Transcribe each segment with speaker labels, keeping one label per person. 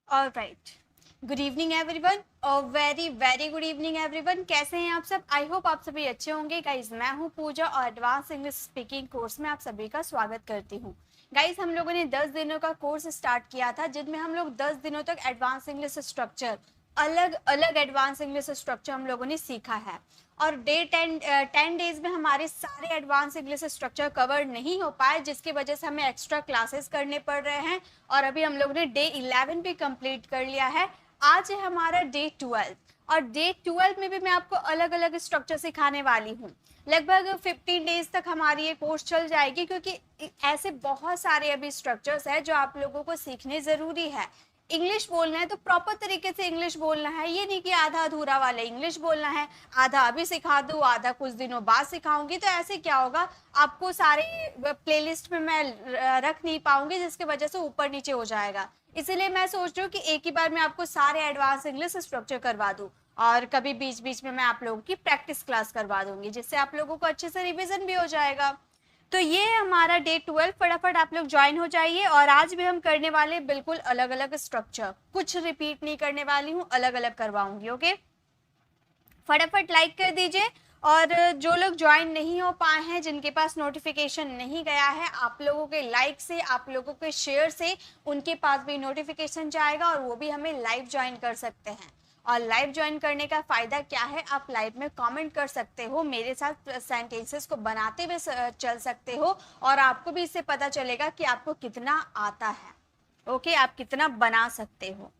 Speaker 1: Alright, good evening everyone और very very good evening everyone. कैसे हैं आप सब? आई होप आप सभी अच्छे होंगे। गाइज मैं हूं पूजा और एडवांस इंग्लिश स्पीकिंग कोर्स में आप सभी का स्वागत करती हूं। गाइज हम लोगों ने 10 दिनों का कोर्स स्टार्ट किया था जिनमें हम लोग 10 दिनों तक एडवांस इंग्लिश स्ट्रक्चर, अलग अलग एडवांस इंग्लिश स्ट्रक्चर हम लोगों ने सीखा है। और डे 10 डेज में हमारे सारे एडवांस इंग्लिश स्ट्रक्चर कवर नहीं हो पाए, जिसकी वजह से हमें एक्स्ट्रा क्लासेस करने पड़ रहे हैं। और अभी हम लोग ने डे 11 भी कंप्लीट कर लिया है। आज है हमारा डे 12 और डे 12 में भी मैं आपको अलग अलग स्ट्रक्चर सिखाने वाली हूँ। लगभग 15 डेज तक हमारी ये कोर्स चल जाएगी, क्योंकि ऐसे बहुत सारे अभी स्ट्रक्चर्स हैं जो आप लोगों को सीखने ज़रूरी है। इंग्लिश बोलना है तो प्रॉपर तरीके से इंग्लिश बोलना है, ये नहीं कि आधा अधूरा वाले इंग्लिश बोलना है, आधा अभी सिखा दूँ आधा कुछ दिनों बाद सिखाऊंगी, तो ऐसे क्या होगा, आपको सारे प्लेलिस्ट में मैं रख नहीं पाऊंगी, जिसकी वजह से ऊपर नीचे हो जाएगा। इसीलिए मैं सोच रही हूँ कि एक ही बार मैं आपको सारे एडवांस इंग्लिश स्ट्रक्चर करवा दूँ और कभी बीच बीच में मैं आप लोगों की प्रैक्टिस क्लास करवा दूंगी, जिससे आप लोगों को अच्छे से रिविजन भी हो जाएगा। तो ये हमारा डे 12, फटाफट आप लोग ज्वाइन हो जाइए। और आज भी हम करने वाले बिल्कुल अलग अलग स्ट्रक्चर, कुछ रिपीट नहीं करने वाली हूँ, अलग अलग करवाऊंगी। ओके, फटाफट लाइक कर दीजिए। और जो लोग ज्वाइन नहीं हो पाए हैं, जिनके पास नोटिफिकेशन नहीं गया है, आप लोगों के लाइक से, आप लोगों के शेयर से उनके पास भी नोटिफिकेशन जाएगा और वो भी हमें लाइव ज्वाइन कर सकते हैं। और लाइव ज्वाइन करने का फ़ायदा क्या है, आप लाइव में कमेंट कर सकते हो, मेरे साथ सेंटेंसेस को बनाते हुए चल सकते हो और आपको भी इससे पता चलेगा कि आपको कितना आता है। ओके, आप कितना बना सकते हो।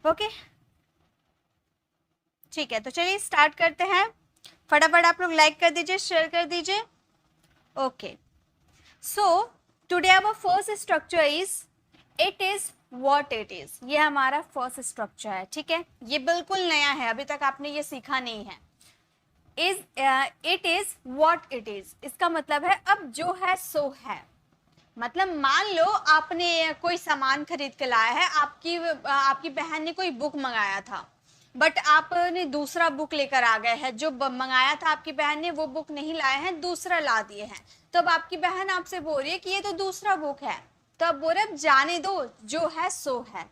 Speaker 1: ओके, ठीक है, तो चलिए स्टार्ट करते हैं। फटाफट आप लोग लाइक कर दीजिए, शेयर कर दीजिए। Okay, so today our first structure is it is what it is. ये हमारा फर्स्ट स्ट्रक्चर है, ठीक है। ये बिल्कुल नया है, अभी तक आपने ये सीखा नहीं है। Is it is what it is, इसका मतलब है अब जो है सो है। मतलब मान लो आपने कोई सामान खरीद के लाया है, आपकी बहन ने कोई बुक मंगाया था, बट आपने दूसरा बुक लेकर आ गए हैं। जो मंगाया था आपकी बहन ने वो बुक नहीं लाए हैं, दूसरा ला दिए हैं। तो अब आपकी बहन आपसे बोल रही है कि ये तो दूसरा बुक है, तो अब बोल रहे जाने दो, जो है सो है।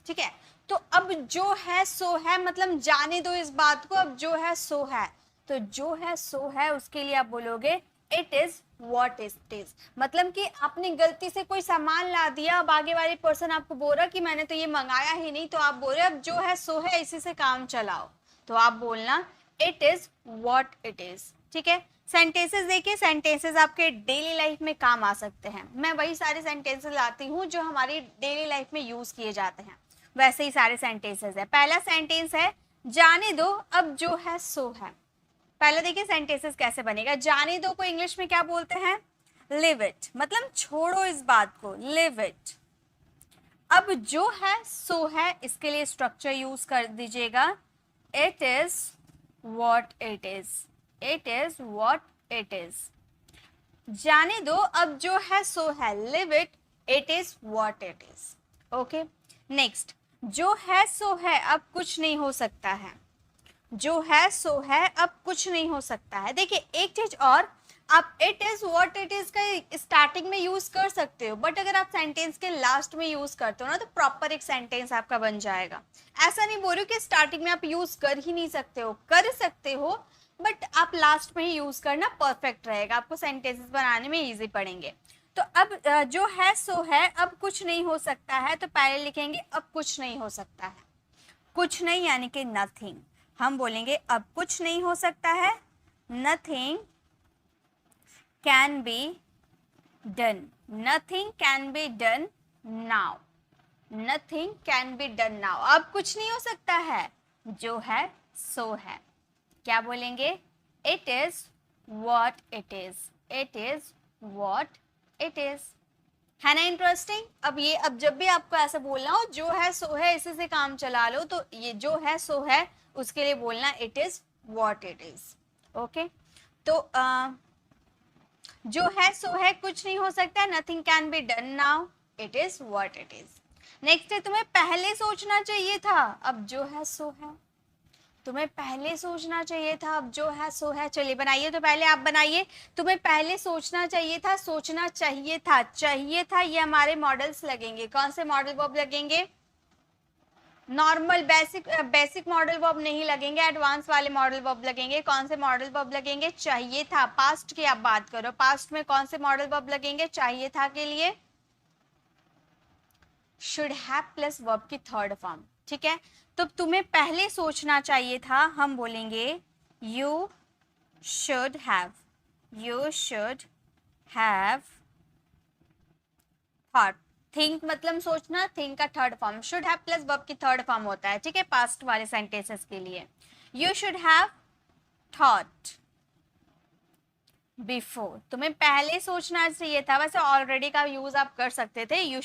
Speaker 1: ठीक है, तो अब जो है सो है मतलब जाने दो इस बात को, अब जो है सो है। तो जो है सो है उसके लिए आप बोलोगे it is what it is. मतलब कि आपने गलती से कोई सामान ला दिया, अब आगे वाली पर्सन आपको बोल रहा कि मैंने तो ये मंगाया ही नहीं, तो आप बोल रहे अब जो है सो है, इसी से काम चलाओ। तो आप बोलना it is what it is. ठीक है, सेंटेंसेस देखिए, सेंटेंसेस आपके डेली लाइफ में काम आ सकते हैं। मैं वही सारे सेंटेंसेस लाती हूँ जो हमारी डेली लाइफ में यूज किए जाते हैं, वैसे ही सारे सेंटेंसेस है। पहला सेंटेंस है जाने दो अब जो है सो है। पहले देखिए सेंटेंसेस कैसे बनेगा। जाने दो को इंग्लिश में क्या बोलते हैं? लिव इट, मतलब छोड़ो इस बात को, लिव इट। अब जो है सो है, इसके लिए स्ट्रक्चर यूज कर दीजिएगा it is what it is. It is what it is. जाने दो अब जो है सो है, live it, it is what it is. Okay, next, जो है सो है अब कुछ नहीं हो सकता है। जो है सो है अब कुछ नहीं हो सकता है। देखिए एक चीज और, आप it is what it is का स्टार्टिंग में यूज कर सकते हो, बट अगर आप सेंटेंस के लास्ट में यूज करते हो ना, तो प्रॉपर एक सेंटेंस आपका बन जाएगा। ऐसा नहीं बोल रही कि स्टार्टिंग में आप यूज कर ही नहीं सकते हो, कर सकते हो, बट आप लास्ट में ही यूज करना परफेक्ट रहेगा, आपको सेंटेंसेस बनाने में इजी पड़ेंगे। तो अब जो है सो है अब कुछ नहीं हो सकता है, तो पहले लिखेंगे अब कुछ नहीं हो सकता है। कुछ नहीं यानी कि नथिंग, हम बोलेंगे अब कुछ नहीं हो सकता है, nothing can be done. Nothing can be done now. Nothing can be done now, अब कुछ नहीं हो सकता है, जो है सो है। क्या बोलेंगे? It is what it is. It is what it is. है ना इंटरेस्टिंग? अब जब भी आपको ऐसा बोलना हो जो है सो है, इसी से काम चला लो, तो ये जो है सो है उसके लिए बोलना it is what it is. Okay, तो जो है सो है, कुछ नहीं हो सकता, nothing can be done now, it is what it is. Next है, तुम्हें पहले सोचना चाहिए था, अब जो है सो है। तुम्हें पहले सोचना चाहिए था, अब जो है सो है। चलिए बनाइए, तो पहले आप बनाइए। तुम्हें पहले सोचना चाहिए था, सोचना चाहिए था, चाहिए था, ये हमारे मॉडल्स लगेंगे। कौन से मॉडल वर्ब लगेंगे? नॉर्मल बेसिक मॉडल वर्ब नहीं लगेंगे, एडवांस वाले मॉडल वर्ब लगेंगे। कौन से मॉडल वर्ब लगेंगे? चाहिए था, पास्ट की आप बात करो, पास्ट में कौन से मॉडल वर्ब लगेंगे चाहिए था के लिए? शुड हैव प्लस वर्ब की थर्ड फॉर्म। ठीक है, तो तुम्हें पहले सोचना चाहिए था, हम बोलेंगे you should have, you should have thought. Think मतलब सोचना, थिंक का third form should have plus verb की थर्ड फॉर्म होता है। ठीक है, पास्ट वाले सेंटेंसेस के लिए you should have thought before, तुम्हें पहले सोचना चाहिए था। वैसे ऑलरेडी का यूज आप कर सकते थे, you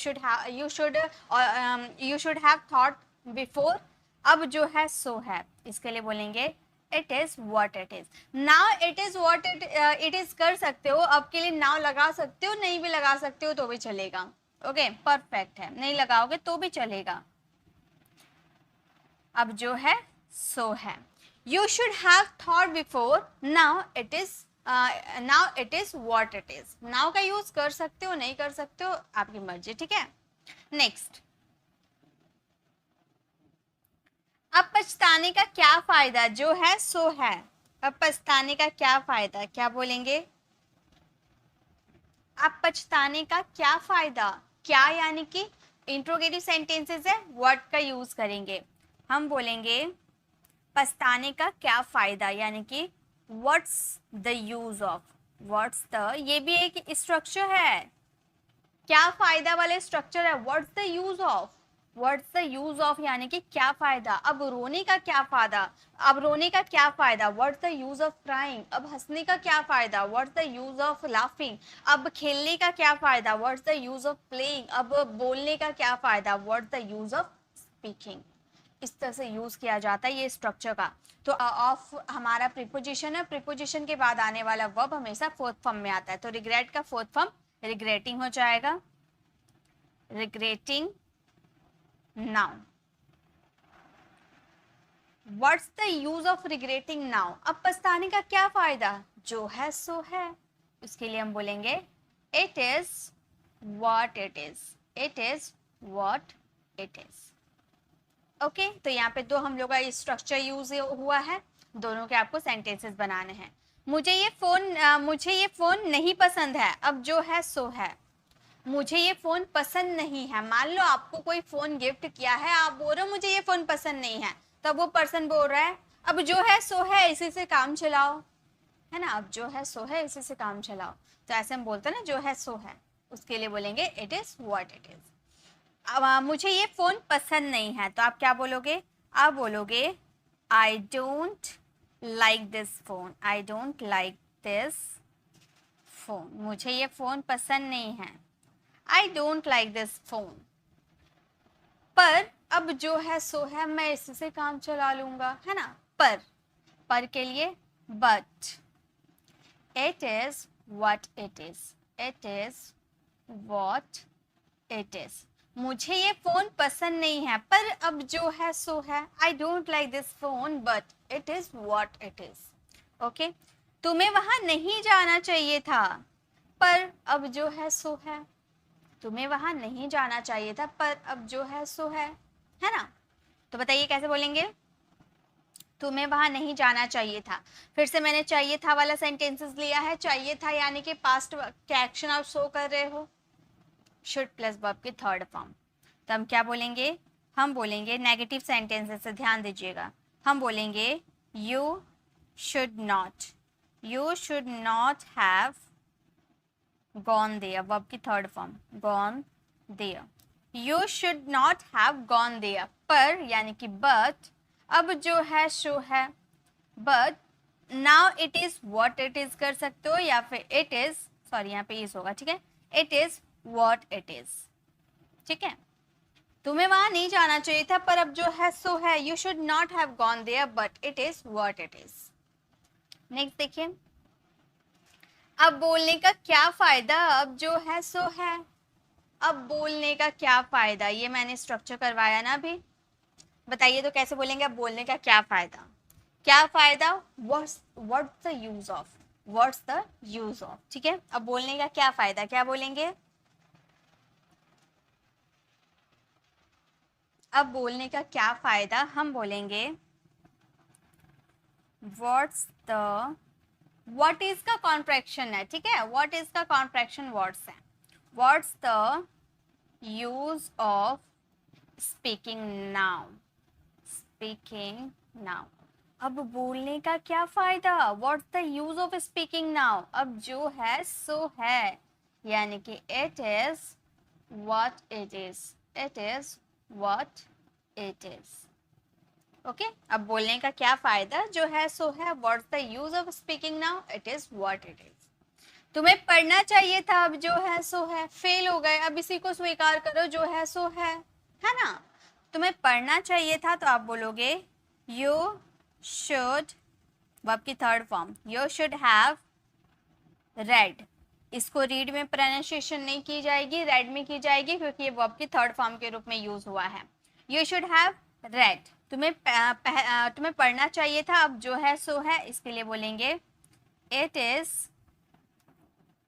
Speaker 1: should have thought before. अब जो है सो है, इसके लिए बोलेंगे it is what it is. Now it is what it is कर सकते हो, अब के लिए नाउ लगा सकते हो, नहीं भी लगा सकते हो तो भी चलेगा। ओके, परफेक्ट है, नहीं लगाओगे तो भी चलेगा। अब जो है सो है, you should have thought before, now it is what it is. Now का यूज कर सकते हो, नहीं कर सकते हो, आपकी मर्जी। ठीक है, नेक्स्ट। अब पछताने का क्या फायदा, जो है सो है। अब पछताने का क्या फायदा, क्या बोलेंगे? अब पछताने का क्या फायदा, क्या यानी कि इंट्रोगेटिव सेंटेंसेस है, व्हाट का यूज करेंगे। हम बोलेंगे पछताने का क्या फायदा, यानी कि what's the use of, what's the, ये भी एक स्ट्रक्चर है, क्या फायदा वाले स्ट्रक्चर है। What's the use of, what's the use of यानी कि क्या फायदा। अब रोने का क्या फायदा, अब रोने का क्या फायदा, what's the use of crying. अब हंसने का क्या फायदा, what's the use of laughing. अब खेलने का क्या फायदा, what's the use of playing. अब बोलने का क्या फायदा, what's the use of speaking. इस तरह से यूज किया जाता है ये स्ट्रक्चर का। तो ऑफ हमारा प्रीपोजिशन है, प्रीपोजिशन के बाद आने वाला वर्ब हमेशा फोर्थ फॉर्म में आता है। तो रिग्रेट का फोर्थ फॉर्म रिग्रेटिंग हो जाएगा, regretting now. What's the use of regretting now, अब पछताने का क्या फायदा, जो है सो है। इसके लिए हम बोलेंगे it is what it is, it is what it is. Okay, तो यहाँ पे दो हम लोग का स्ट्रक्चर यूज हुआ है, दोनों के आपको सेंटेंसेस बनाने हैं। मुझे ये फोन नहीं पसंद है, अब जो है सो है। मुझे ये फोन पसंद नहीं है, मान लो आपको कोई फोन गिफ्ट किया है, आप बोल रहे हो मुझे ये फोन पसंद नहीं है, तब वो पर्सन बोल रहा है अब जो है सो है, इसी से काम चलाओ, है ना। अब जो है सो है, इसी से काम चलाओ। तो ऐसे हम बोलते हैं ना, जो है सो है, उसके लिए बोलेंगे it is what it is. अब मुझे ये फोन पसंद नहीं है, तो आप क्या बोलोगे? आप बोलोगे I don't like this phone, I don't like this phone. मुझे ये फोन पसंद नहीं है, I don't like this phone. पर अब जो है सो है, मैं इससे काम चला लूंगा, है ना। पर के लिए but, it is what it is, it is what it is. मुझे ये फोन पसंद नहीं है, पर अब जो है सो है, I don't like this phone but it is what it is. Okay, तुम्हें वहां नहीं जाना चाहिए था, पर अब जो है सो है। तुम्हें वहां नहीं जाना चाहिए था, पर अब जो है सो है ना। तो बताइए कैसे बोलेंगे? तुम्हें वहां नहीं जाना चाहिए था। फिर से मैंने चाहिए था वाला सेंटेंसेस लिया है, चाहिए था यानी कि पास्ट के एक्शन आप शो कर रहे हो, शुड प्लस वर्ब की थर्ड फॉर्म। तो हम क्या बोलेंगे? हम बोलेंगे नेगेटिव सेंटेंसेस से ध्यान दीजिएगा, हम बोलेंगे you should not have gone there, verb की third form gone there। You should not have gone there, पर यानी कि but, अब जो है शो है, but now it is what it is कर सकते हो, या फिर it is, सॉरी यहाँ पे is होगा, ठीक है, it is what it is। ठीक है, तुम्हें वहां नहीं जाना चाहिए था, पर अब जो है सो है। You should not have gone there, but it is what it is। Next देखिए, अब बोलने का क्या फायदा, अब जो है सो है। अब बोलने का क्या फायदा, ये मैंने स्ट्रक्चर करवाया ना अभी, बताइए तो कैसे बोलेंगे अब बोलने का क्या फायदा। क्या फायदा, what's the use of, what's the use of, ठीक है। अब बोलने का क्या फायदा, क्या बोलेंगे, अब बोलने का क्या फायदा, हम बोलेंगे व्हाट्स द, व्हाट इज का कॉन्ट्रैक्शन है, ठीक है, व्हाट इज का कॉन्ट्रैक्शन व्हाट्स है, what's the use of speaking now, speaking now. अब बोलने का क्या फायदा, what's the use of speaking now, अब जो है सो है, यानी कि it is what it is, it is what it is. Okay, अब बोलने का क्या फायदा, जो है सो है, what's the use of speaking now, it is what it is. तुम्हें पढ़ना चाहिए था, अब जो है सो है, फेल हो गए, अब इसी को स्वीकार करो, जो है सो है ना। तुम्हें पढ़ना चाहिए था तो आप बोलोगे यू शुड, वर्ब की third form, you should have read. इसको रीड में प्रोनाउंसिएशन नहीं की जाएगी, रेड में की जाएगी, क्योंकि ये वर्ब की थर्ड फॉर्म के रूप में यूज हुआ है। यू शुड हैव रेड, तुम्हें पढ़ना चाहिए था, अब जो है सो है, इसके लिए बोलेंगे it is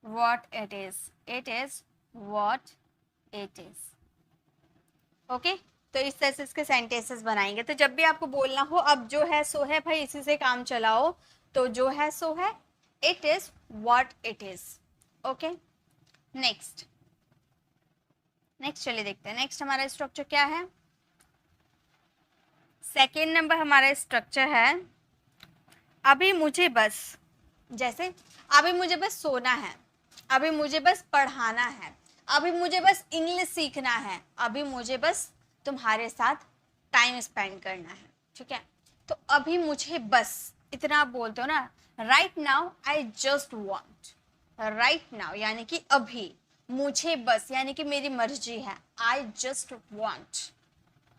Speaker 1: what it is, it is what it is। Okay, तो इस तरह से इसके सेंटेंसेस बनाएंगे। तो जब भी आपको बोलना हो अब जो है सो है, भाई इसी से काम चलाओ, तो जो है सो है, it is what it is। Okay, next चलिए देखते हैं नेक्स्ट हमारा स्ट्रक्चर क्या है। सेकेंड नंबर हमारा स्ट्रक्चर है अभी मुझे बस, जैसे अभी मुझे बस सोना है, अभी मुझे बस पढ़ाना है, अभी मुझे बस इंग्लिश सीखना है, अभी मुझे बस तुम्हारे साथ टाइम स्पेंड करना है, ठीक है। तो अभी मुझे बस इतना आप बोलते हो ना, right now I just want, right now यानी कि अभी, मुझे बस यानी कि मेरी मर्जी है, आई जस्ट वॉन्ट,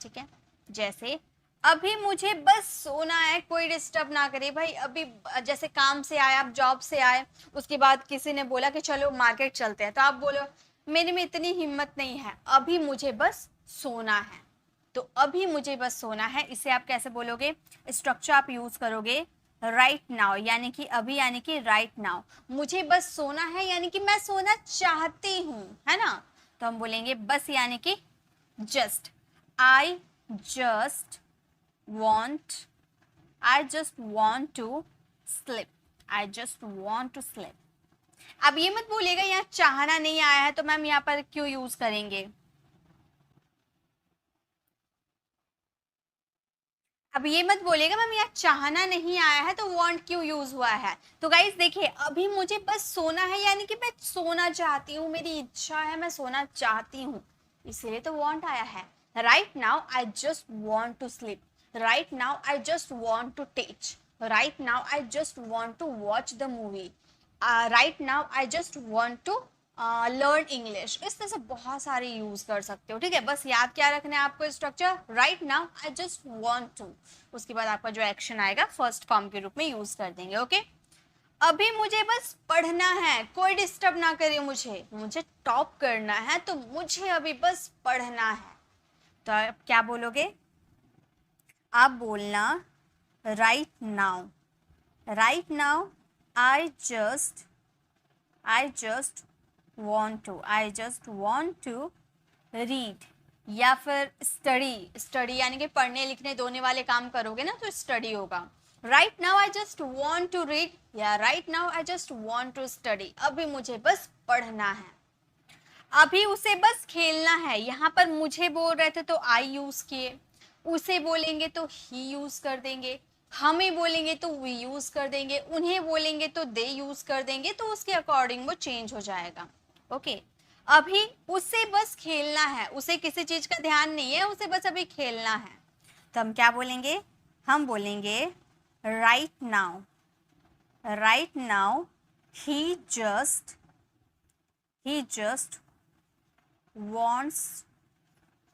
Speaker 1: ठीक है। जैसे अभी मुझे बस सोना है, कोई डिस्टर्ब ना करे भाई, अभी जैसे काम से आए, आप जॉब से आए, उसके बाद किसी ने बोला कि चलो मार्केट चलते हैं, तो आप बोलो मेरे में इतनी हिम्मत नहीं है, अभी मुझे बस सोना है। तो अभी मुझे बस सोना है, इसे आप कैसे बोलोगे, स्ट्रक्चर आप यूज करोगे राइट नाउ, यानी कि अभी यानी कि राइट नाउ, मुझे बस सोना है यानी कि मैं सोना चाहती हूँ, है ना। तो हम बोलेंगे बस यानी कि just, I just I just want to sleep, I just want to sleep। अब ये मत बोलिएगा यहाँ चाहना नहीं आया है तो मैम यहाँ पर क्यों यूज करेंगे, अब ये मत बोलिएगा मैम यहाँ चाहना नहीं आया है तो want क्यों यूज हुआ है। तो गाइस देखिए, अभी मुझे बस सोना है यानी कि मैं सोना चाहती हूँ, मेरी इच्छा है, मैं सोना चाहती हूँ, इसलिए तो want आया है। Right now I just want to sleep, right now I just want to teach, right now I just want to watch the movie, right now I just want to learn English. इस तरह से बहुत सारे use कर सकते हो, ठीक है। बस याद क्या रखना है आपको, structure right now I just want to, उसके बाद आपका जो एक्शन आएगा फर्स्ट फॉर्म के रूप में यूज कर देंगे। ओके, अभी मुझे बस पढ़ना है, कोई डिस्टर्ब ना करे, मुझे टॉप करना है, तो मुझे अभी बस पढ़ना है। तो आप क्या बोलोगे, आप बोलना right now, right now I just I just want to read, या फिर स्टडी यानी कि पढ़ने लिखने दोने वाले काम करोगे ना तो स्टडी होगा। Right now I just want to read या right now I just want to study, अभी मुझे बस पढ़ना है। अभी उसे बस खेलना है, यहाँ पर मुझे बोल रहे थे तो आई यूज किए, उसे बोलेंगे तो ही यूज कर देंगे, हमें बोलेंगे तो वी यूज कर देंगे, उन्हें बोलेंगे तो दे यूज कर देंगे, तो उसके अकॉर्डिंग वो चेंज हो जाएगा। ओके, अभी उसे बस खेलना है, उसे किसी चीज का ध्यान नहीं है, उसे बस अभी खेलना है, तो हम क्या बोलेंगे, हम बोलेंगे right now he just wants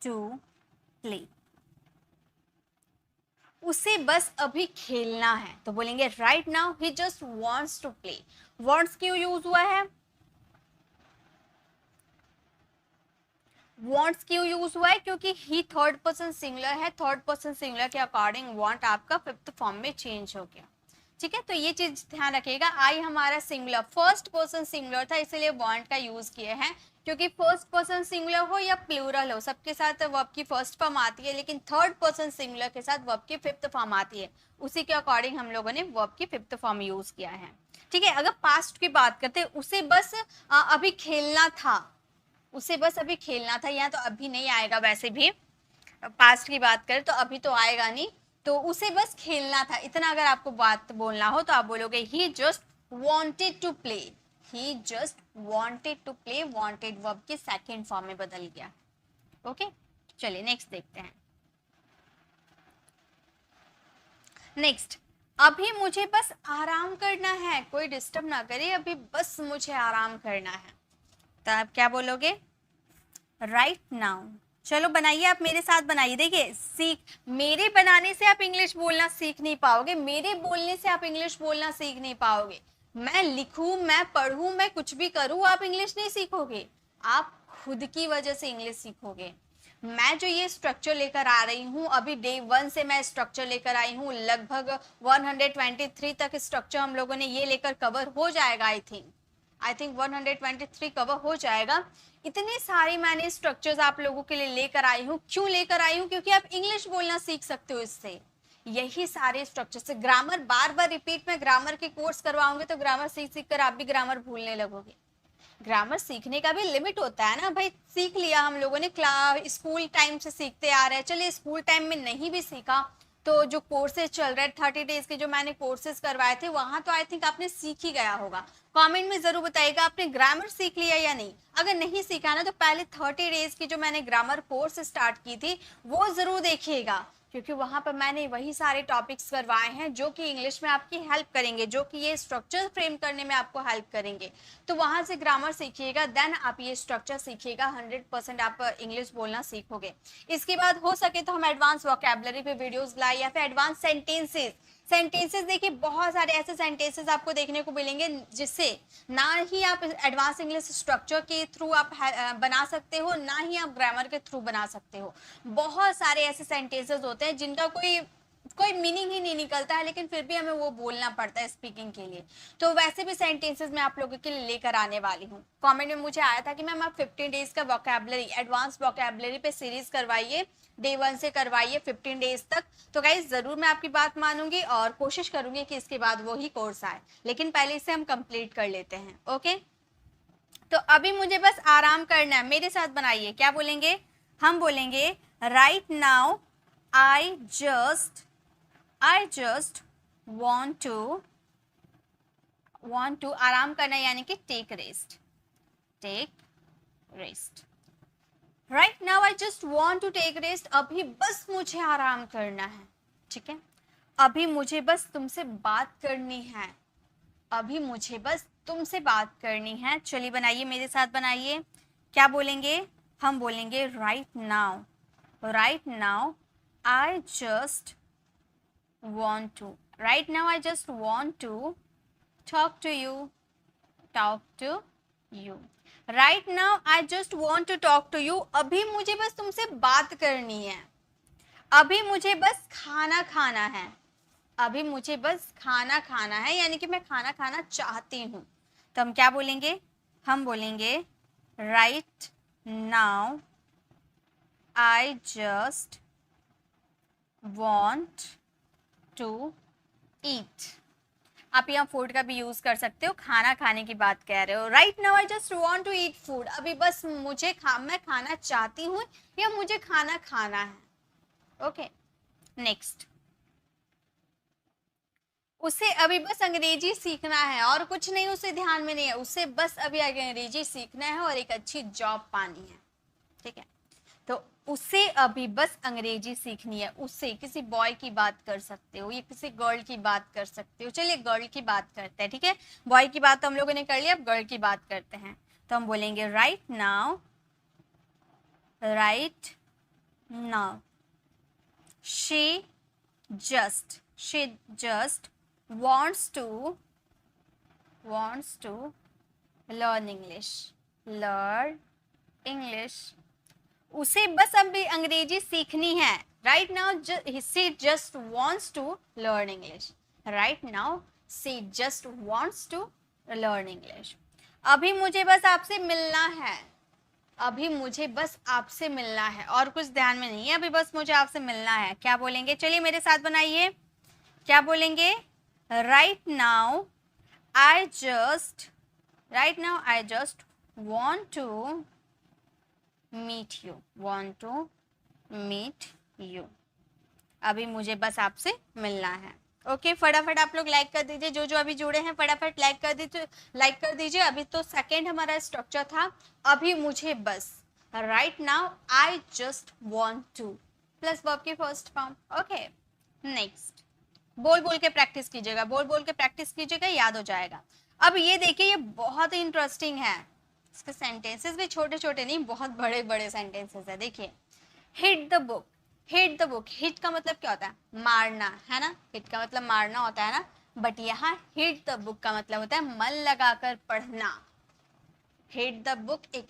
Speaker 1: to play, उसे बस अभी खेलना है, तो बोलेंगे right now he just wants to play। wants क्यों यूज हुआ है, wants क्यों यूज हुआ है? क्योंकि ही थर्ड पर्सन सिंगुलर है, थर्ड पर्सन सिंगुलर के अकॉर्डिंग want आपका फिफ्थ फॉर्म में चेंज हो गया। ठीक है, तो ये चीज ध्यान रखिएगा। आई हमारा सिंगुलर, फर्स्ट पर्सन सिंगुलर था, इसलिए want का यूज किए हैं। क्योंकि फर्स्ट पर्सन सिंगुलर हो या प्लूरल हो, सबके साथ वर्ब की फर्स्ट फॉर्म आती है, लेकिन थर्ड पर्सन सिंगुलर के साथ वर्ब की फिफ्थ फॉर्म आती है। उसी के अकॉर्डिंग हम लोगों ने वर्ब की फिफ्थ फॉर्म यूज किया है। ठीक है, अगर पास्ट की बात करते हैं, उसे बस अभी खेलना था, उसे बस अभी खेलना था, यहाँ तो अभी नहीं आएगा, वैसे भी पास्ट की बात करें तो अभी तो आएगा नहीं, तो उसे बस खेलना था, इतना अगर आपको बात बोलना हो तो आप बोलोगे he just wanted to play, he just wanted to play, wanted verb के सेकंड फॉर्म में बदल गया। ओके, चलिए नेक्स्ट देखते हैं। नेक्स्ट, अभी मुझे बस आराम करना है, कोई डिस्टर्ब ना करे, अभी बस मुझे आराम करना है, तो आप क्या बोलोगे? Right now. चलो बनाइए, आप मेरे साथ बनाइए। देखिए, सीख, मेरे बनाने से आप इंग्लिश बोलना सीख नहीं पाओगे, मेरे बोलने से आप इंग्लिश बोलना सीख नहीं पाओगे। मैं लिखूं, मैं पढ़ूं, मैं कुछ भी करूं, आप इंग्लिश नहीं सीखोगे, आप खुद की वजह से इंग्लिश सीखोगे। मैं जो ये स्ट्रक्चर लेकर आ रही हूँ, अभी डे 1 से मैं स्ट्रक्चर लेकर आई हूँ, लगभग 123 तक स्ट्रक्चर हम लोगों ने ये लेकर कवर हो जाएगा। आई थिंक 123 कवर हो जाएगा। इतने सारे मैंने स्ट्रक्चर्स आप लोगों के लिए लेकर आई हूँ। क्यों लेकर आई हूँ? क्योंकि आप इंग्लिश बोलना सीख सकते हो इससे। यही सारे स्ट्रक्चर से, ग्रामर बार बार रिपीट में ग्रामर के कोर्स करवाऊंगे तो ग्रामर सीख सीख कर आप भी ग्रामर भूलने लगोगे। ग्रामर सीखने का भी लिमिट होता है ना भाई। सीख लिया हम लोगों ने, क्लास स्कूल टाइम से सीखते आ रहे हैं, चलिए स्कूल टाइम में नहीं भी सीखा तो जो कोर्सेज चल रहे हैं 30 डेज के जो मैंने कोर्सेज करवाए थे, वहां तो आई थिंक आपने सीख ही गया होगा। कमेंट में जरूर बताइएगा आपने ग्रामर सीख लिया या नहीं। अगर नहीं सीखा ना तो पहले 30 डेज की जो मैंने ग्रामर कोर्स स्टार्ट की थी वो जरूर देखिएगा, क्योंकि वहां पर मैंने वही सारे टॉपिक्स करवाए हैं जो कि इंग्लिश में आपकी हेल्प करेंगे, जो कि ये स्ट्रक्चर फ्रेम करने में आपको हेल्प करेंगे। तो वहां से ग्रामर सीखिएगा, देन आप ये स्ट्रक्चर सीखिएगा, 100% आप इंग्लिश बोलना सीखोगे। इसके बाद हो सके तो हम एडवांस वोकैबुलरी पे वीडियोस लाए, या फिर एडवांस सेंटेंसेस। सेंटेंसेस देखिए, बहुत सारे ऐसे सेंटेंसेस आपको देखने को मिलेंगे जिससे ना ही आप एडवांस इंग्लिश स्ट्रक्चर के थ्रू आप बना सकते हो, ना ही आप ग्रामर के थ्रू बना सकते हो। बहुत सारे ऐसे सेंटेंसेस होते हैं जिनका कोई कोई मीनिंग ही नहीं निकलता है, लेकिन फिर भी हमें वो बोलना पड़ता है स्पीकिंग के लिए। तो वैसे भी सेंटेंसेस मैं आप लोगों के लिए लेकर आने वाली हूँ। कमेंट में मुझे आया था कि मैम आप 15 डेज का वोकैबुलरी, एडवांस वोकैबुलरी पे सीरीज करवाइए, डे 1 से करवाइए 15 डेज तक। तो गाइज जरूर मैं आपकी बात मानूंगी और कोशिश करूंगी कि इसके बाद वो ही कोर्स आए, लेकिन पहले इसे हम कंप्लीट कर लेते हैं। ओके, तो अभी मुझे बस आराम करना है, मेरे साथ बनाइए। क्या बोलेंगे? हम बोलेंगे right now I just want to आराम करना, यानी कि take rest. Right now I just want to take rest, अभी बस मुझे आराम करना है। ठीक है, अभी मुझे बस तुमसे बात करनी है, अभी मुझे बस तुमसे बात करनी है। चलिए बनाइए, मेरे साथ बनाइए। क्या बोलेंगे? हम बोलेंगे right now I just want to, right now I just want to talk to you right now I just want to talk to you, अभी मुझे बस तुमसे बात करनी है, अभी मुझे बस खाना खाना है, अभी मुझे बस खाना खाना है, यानी कि मैं खाना खाना चाहती हूँ। तो हम क्या बोलेंगे? हम बोलेंगे right now I just want to eat। आप यहाँ फूड का भी यूज कर सकते हो, खाना खाने की बात कह रहे हो। Right now I just want to eat food, अभी बस मुझे मैं खाना चाहती हूँ या मुझे खाना खाना है। ओके, नेक्स्ट, उसे अभी बस अंग्रेजी सीखना है और कुछ नहीं उसे ध्यान में नहीं है, उसे बस अभी अंग्रेजी सीखना है और एक अच्छी जॉब पानी है। ठीक है, तो उसे अभी बस अंग्रेजी सीखनी है। उससे किसी बॉय की बात कर सकते हो या किसी गर्ल की बात कर सकते हो। चलिए गर्ल की बात करते हैं, ठीक है, बॉय की बात तो हम लोगों ने कर लिया, अब गर्ल की बात करते हैं। तो हम बोलेंगे right now she just wants to learn English उसे बस अभी अंग्रेजी सीखनी है. Right now she just wants to learn English. Right now she just wants to learn English. अभी मुझे बस आपसे मिलना है. अभी मुझे बस आपसे मिलना है, और कुछ ध्यान में नहीं है. अभी बस मुझे आपसे मिलना है. क्या बोलेंगे? चलिए मेरे साथ बनाइए. क्या बोलेंगे? Right now I just want to meet you. Want to meet you. अभी मुझे बस आपसे मिलना है. ओके, फटाफट आप लोग लाइक कर दीजिए. जो जो अभी जुड़े हैं फटाफट लाइक कर दीजिए. अभी तो सेकेंड हमारा स्ट्रक्चर था. अभी मुझे बस. Right now I just want two plus verb की फर्स्ट फॉर्म. Okay, next. बोल बोल के प्रैक्टिस कीजिएगा. बोल बोल के प्रैक्टिस कीजिएगा, याद हो जाएगा. अब ये देखिए, ये बहुत ही इंटरेस्टिंग है. इसके सेंटेंसेस भी छोटे छोटे नहीं, बहुत बड़े बड़े सेंटेंसेस है. देखिए, hit the book. Hit the book. Hit का मतलब क्या होता है? मारना, है ना. हिट का मतलब मारना होता है ना. बट यहाँ हिट द बुक का मतलब होता है मन लगाकर पढ़ना. हिट द बुक एक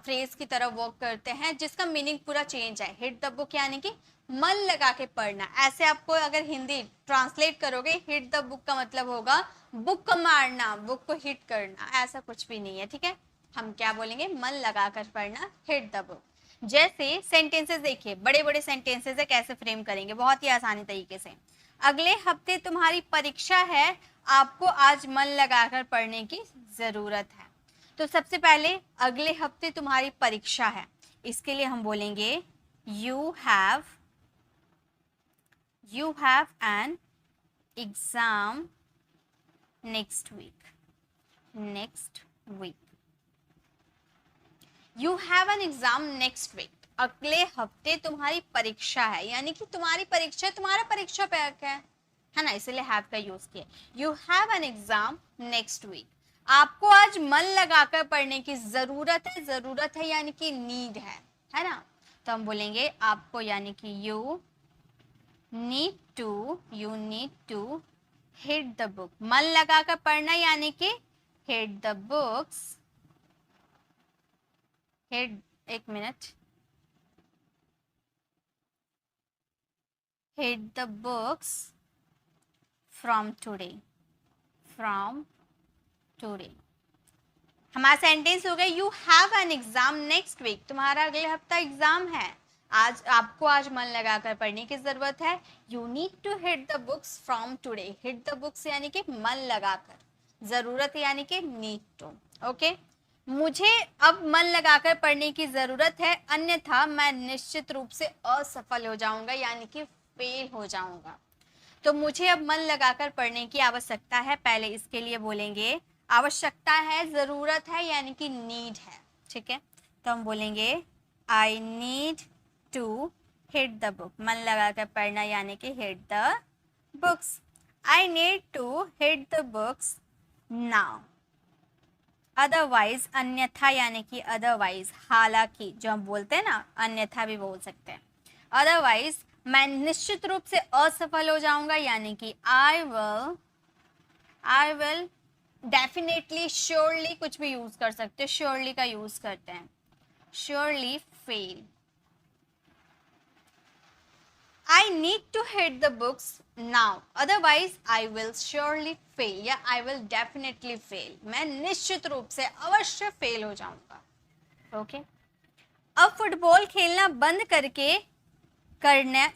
Speaker 1: फ्रेज की तरह वर्क करते हैं जिसका मीनिंग पूरा चेंज है. हिट द बुक यानी कि मन लगा के पढ़ना. ऐसे आपको अगर हिंदी ट्रांसलेट करोगे, हिट द बुक का मतलब होगा बुक को मारना, बुक को हिट करना. ऐसा कुछ भी नहीं है, ठीक है. हम क्या बोलेंगे? मन लगाकर पढ़ना, हिट द बुक. जैसे सेंटेंसेस देखिए, बड़े बड़े सेंटेंसेस है, कैसे फ्रेम करेंगे बहुत ही आसानी तरीके से. अगले हफ्ते तुम्हारी परीक्षा है, आपको आज मन लगाकर पढ़ने की जरूरत है. तो सबसे पहले अगले हफ्ते तुम्हारी परीक्षा है, इसके लिए हम बोलेंगे you have an exam next week. You have an exam next week. अगले हफ्ते तुम्हारी परीक्षा है, यानी कि तुम्हारी परीक्षा, तुम्हारा परीक्षा पैक है ना, इसलिए हैव का यूज किया. You have an exam next week. आपको आज मन लगाकर पढ़ने की जरूरत है यानी कि नीड है ना. तो हम बोलेंगे आपको, यानी कि you need to hit the book. मन लगाकर पढ़ना यानी कि हिट द बुक्स. हिट, एक minute. Hit the books from today. हमारा सेंटेंस हो गया you have an exam next week. तुम्हारा अगले हफ्ता एग्जाम है, आज मन लगाकर पढ़ने की जरूरत है. You need to hit the books from today. Hit the books यानी कि मन लगाकर, जरूरत यानी कि नीड टू. ओके, मुझे अब मन लगाकर पढ़ने की जरूरत है, अन्यथा मैं निश्चित रूप से असफल हो जाऊंगा, यानी कि फेल हो जाऊंगा. तो मुझे अब मन लगाकर पढ़ने की आवश्यकता है. पहले इसके लिए बोलेंगे आवश्यकता है, जरूरत है यानी कि नीड है. ठीक है, तो हम बोलेंगे I need to hit the book. मन लगाकर पढ़ना यानी कि hit the books. I need to hit the books now. Otherwise, अन्यथा यानी कि अदरवाइज, हालांकि, जो हम बोलते हैं ना, अन्यथा भी बोल सकते हैं. अदरवाइज मैं निश्चित रूप से असफल हो जाऊंगा, यानी कि आई विल डेफिनेटली, श्योरली कुछ भी यूज कर सकते हो, श्योरली का यूज करते हैं. Surely fail. I need to hit the books now, otherwise I will surely fail या I will definitely fail. मैं निश्चित रूप से अवश्य फेल हो जाऊंगा. ओके, अब फुटबॉल खेलना बंद करके करने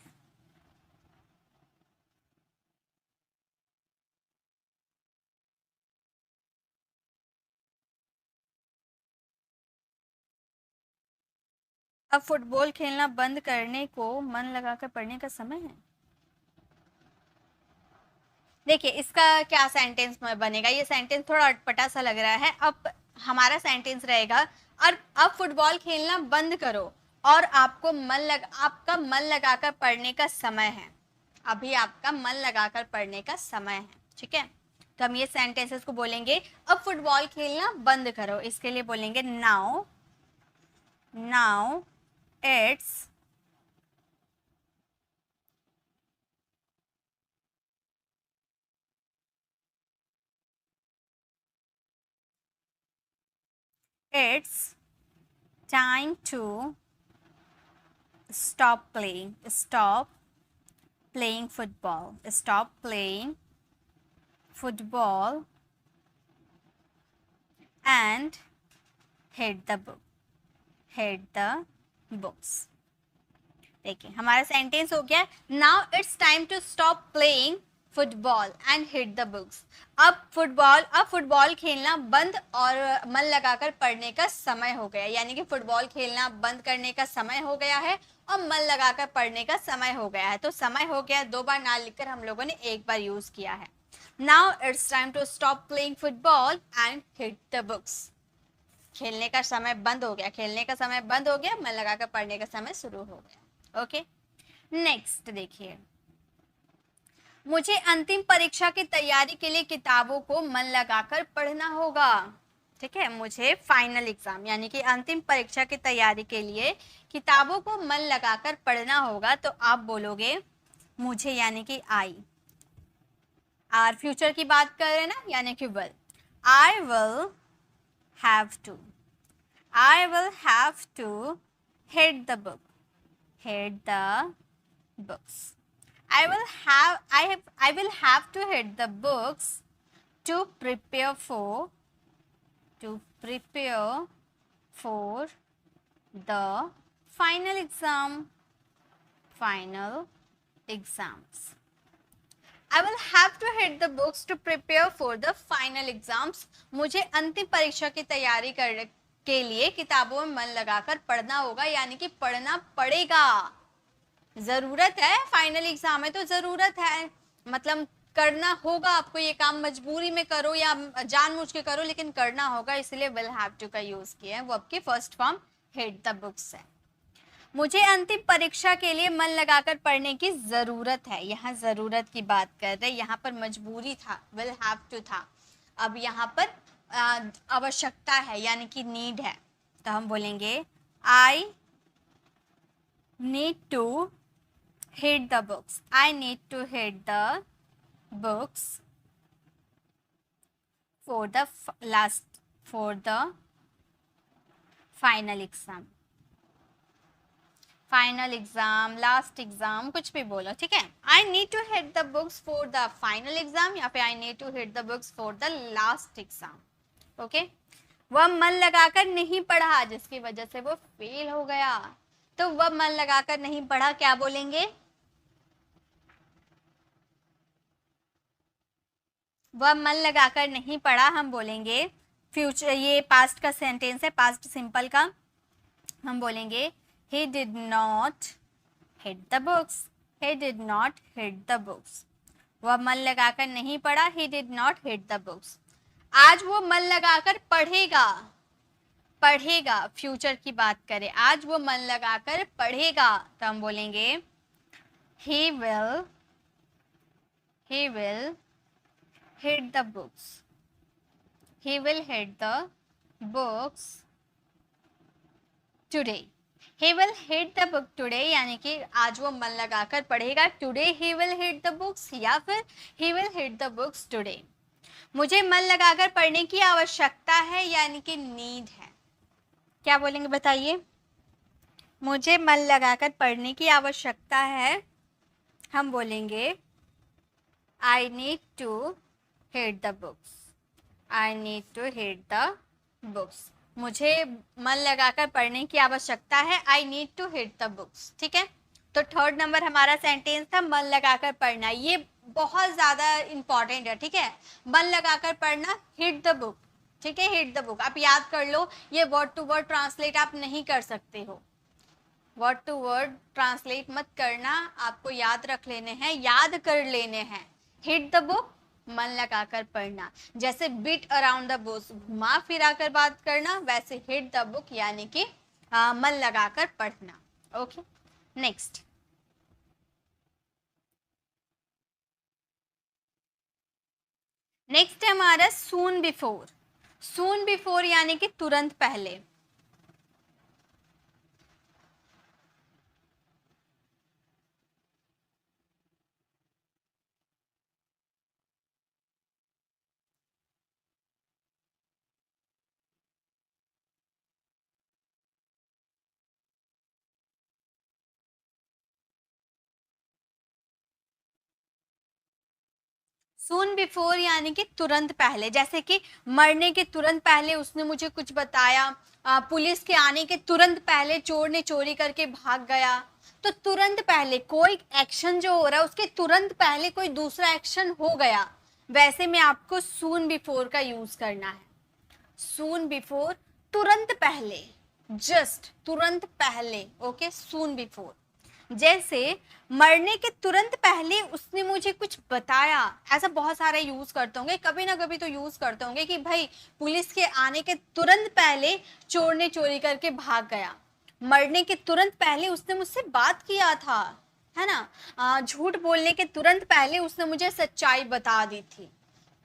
Speaker 1: अब फुटबॉल खेलना बंद करने को मन लगाकर पढ़ने का समय है. देखिए इसका क्या सेंटेंस बनेगा. ये सेंटेंस थोड़ा अटपटा सा लग रहा है. अब हमारा सेंटेंस रहेगा, और अब फुटबॉल खेलना बंद करो और आपका मन लगाकर पढ़ने का समय है. अभी आपका मन लगाकर पढ़ने का समय है. ठीक है, तो हम ये सेंटेंसेस को बोलेंगे अब फुटबॉल खेलना बंद करो. इसके लिए बोलेंगे now it's time to stop playing, stop playing football, stop playing football and hit the book, hit the books. देखिए हमारा सेंटेंस हो गया. Now it's time to stop playing football and hit the books. अब football खेलना बंद और मन लगाकर पढ़ने का समय हो गया. यानी कि फुटबॉल खेलना बंद करने का समय हो गया है और मन लगाकर पढ़ने का समय हो गया है. तो समय हो गया 2 बार ना लिखकर हम लोगों ने 1 बार यूज किया है. Now it's time to stop playing football and hit the books. खेलने का समय बंद हो गया, खेलने का समय बंद हो गया, मन लगाकर पढ़ने का समय शुरू हो गया. ओके, नेक्स्ट देखिए. मुझे अंतिम परीक्षा की तैयारी के लिए किताबों को मन लगाकर पढ़ना होगा. ठीक है, मुझे फाइनल एग्जाम यानी कि अंतिम परीक्षा की तैयारी के लिए किताबों को मन लगाकर पढ़ना होगा. तो आप बोलोगे मुझे यानी कि आई. आर फ्यूचर की बात कर रहे हैं ना, यानी कि will. I will have to, I will have to hit the book, hit the books. I will have to hit the books to prepare for the final exams. I will have to hit the books to prepare for the final exams. मुझे अंतिम परीक्षा की तैयारी करने के लिए किताबों में मन लगाकर पढ़ना होगा, यानी कि पढ़ना पड़ेगा. जरूरत है, फाइनल एग्जाम है तो जरूरत है, मतलब करना होगा आपको. ये काम मजबूरी में करो या जानबूझ के करो, लेकिन करना होगा, इसलिए विल हैव टू का यूज किया है. वो आपकी first form hit the books है. मुझे अंतिम परीक्षा के लिए मन लगाकर पढ़ने की जरूरत है. यहाँ जरूरत की बात कर रहे, यहाँ पर मजबूरी था, विल हैव टू था. अब यहाँ पर आवश्यकता है यानी कि नीड है. तो हम बोलेंगे I need to hit the books. I need to hit the books for the final exam. Final exam, last exam, कुछ भी बोलो, ठीक है. I need to hit the books for the final exam या फिर I need to hit the books for the last exam. Okay, वह मन लगाकर नहीं पढ़ा जिसकी वजह से वो फेल हो गया. तो वह मन लगाकर नहीं पढ़ा, क्या बोलेंगे? वह मन लगाकर नहीं पढ़ा, हम बोलेंगे फ्यूचर. ये पास्ट का सेंटेंस है, पास्ट सिंपल का. हम बोलेंगे he did not hit the books, he did not hit the books. वह मन लगाकर नहीं पढ़ा, he did not hit the books. आज वो मन लगाकर पढ़ेगा, पढ़ेगा फ्यूचर की बात करें, आज वो मन लगाकर पढ़ेगा, तो हम बोलेंगे he will hit the books, he will hit the books today. He will hit the book today यानी कि आज वो मन लगाकर पढ़ेगा. Today he will hit the books या फिर he will hit the books today. मुझे मन लगाकर पढ़ने की आवश्यकता है यानी कि नीड है. क्या बोलेंगे बताइए? मुझे मन लगाकर पढ़ने की आवश्यकता है, हम बोलेंगे I need to hit the books, I need to hit the books. मुझे मन लगाकर पढ़ने की आवश्यकता है, I need to hit the books. ठीक है, तो थर्ड नंबर हमारा सेंटेंस था मन लगाकर पढ़ना. ये बहुत ज्यादा इंपॉर्टेंट है. ठीक है, मन लगाकर पढ़ना, हिट द बुक. ठीक है, हिट द बुक आप याद कर लो. ये वर्ड टू वर्ड ट्रांसलेट आप नहीं कर सकते हो, वर्ड टू वर्ड ट्रांसलेट मत करना, आपको याद रख लेने हैं, याद कर लेने हैं. हिट द बुक मन लगाकर पढ़ना. जैसे बीट अराउंड द बुश, घुमा फिरा कर बात करना, वैसे हिट द बुक यानी कि मन लगाकर पढ़ना. Okay, next. नेक्स्ट है हमारा सून बिफोर. सून बिफोर यानी कि तुरंत पहले. सून बिफोर यानी कि तुरंत पहले, जैसे कि मरने के तुरंत पहले उसने मुझे कुछ बताया, पुलिस के आने के तुरंत पहले चोर ने चोरी करके भाग गया। तो तुरंत पहले कोई एक्शन जो हो रहा है उसके तुरंत पहले कोई दूसरा एक्शन हो गया, वैसे में आपको सून बिफोर का यूज करना है। सून बिफोर, तुरंत पहले, जस्ट तुरंत पहले, ओके, सून बिफोर। जैसे मरने के तुरंत पहले उसने मुझे कुछ बताया, ऐसा बहुत सारे यूज करते होंगे, कभी ना कभी तो यूज करते होंगे कि भाई पुलिस के आने के तुरंत पहले चोर ने चोरी करके भाग गया, मरने के तुरंत पहले उसने मुझसे बात किया था, है ना, झूठ बोलने के तुरंत पहले उसने मुझे सच्चाई बता दी थी।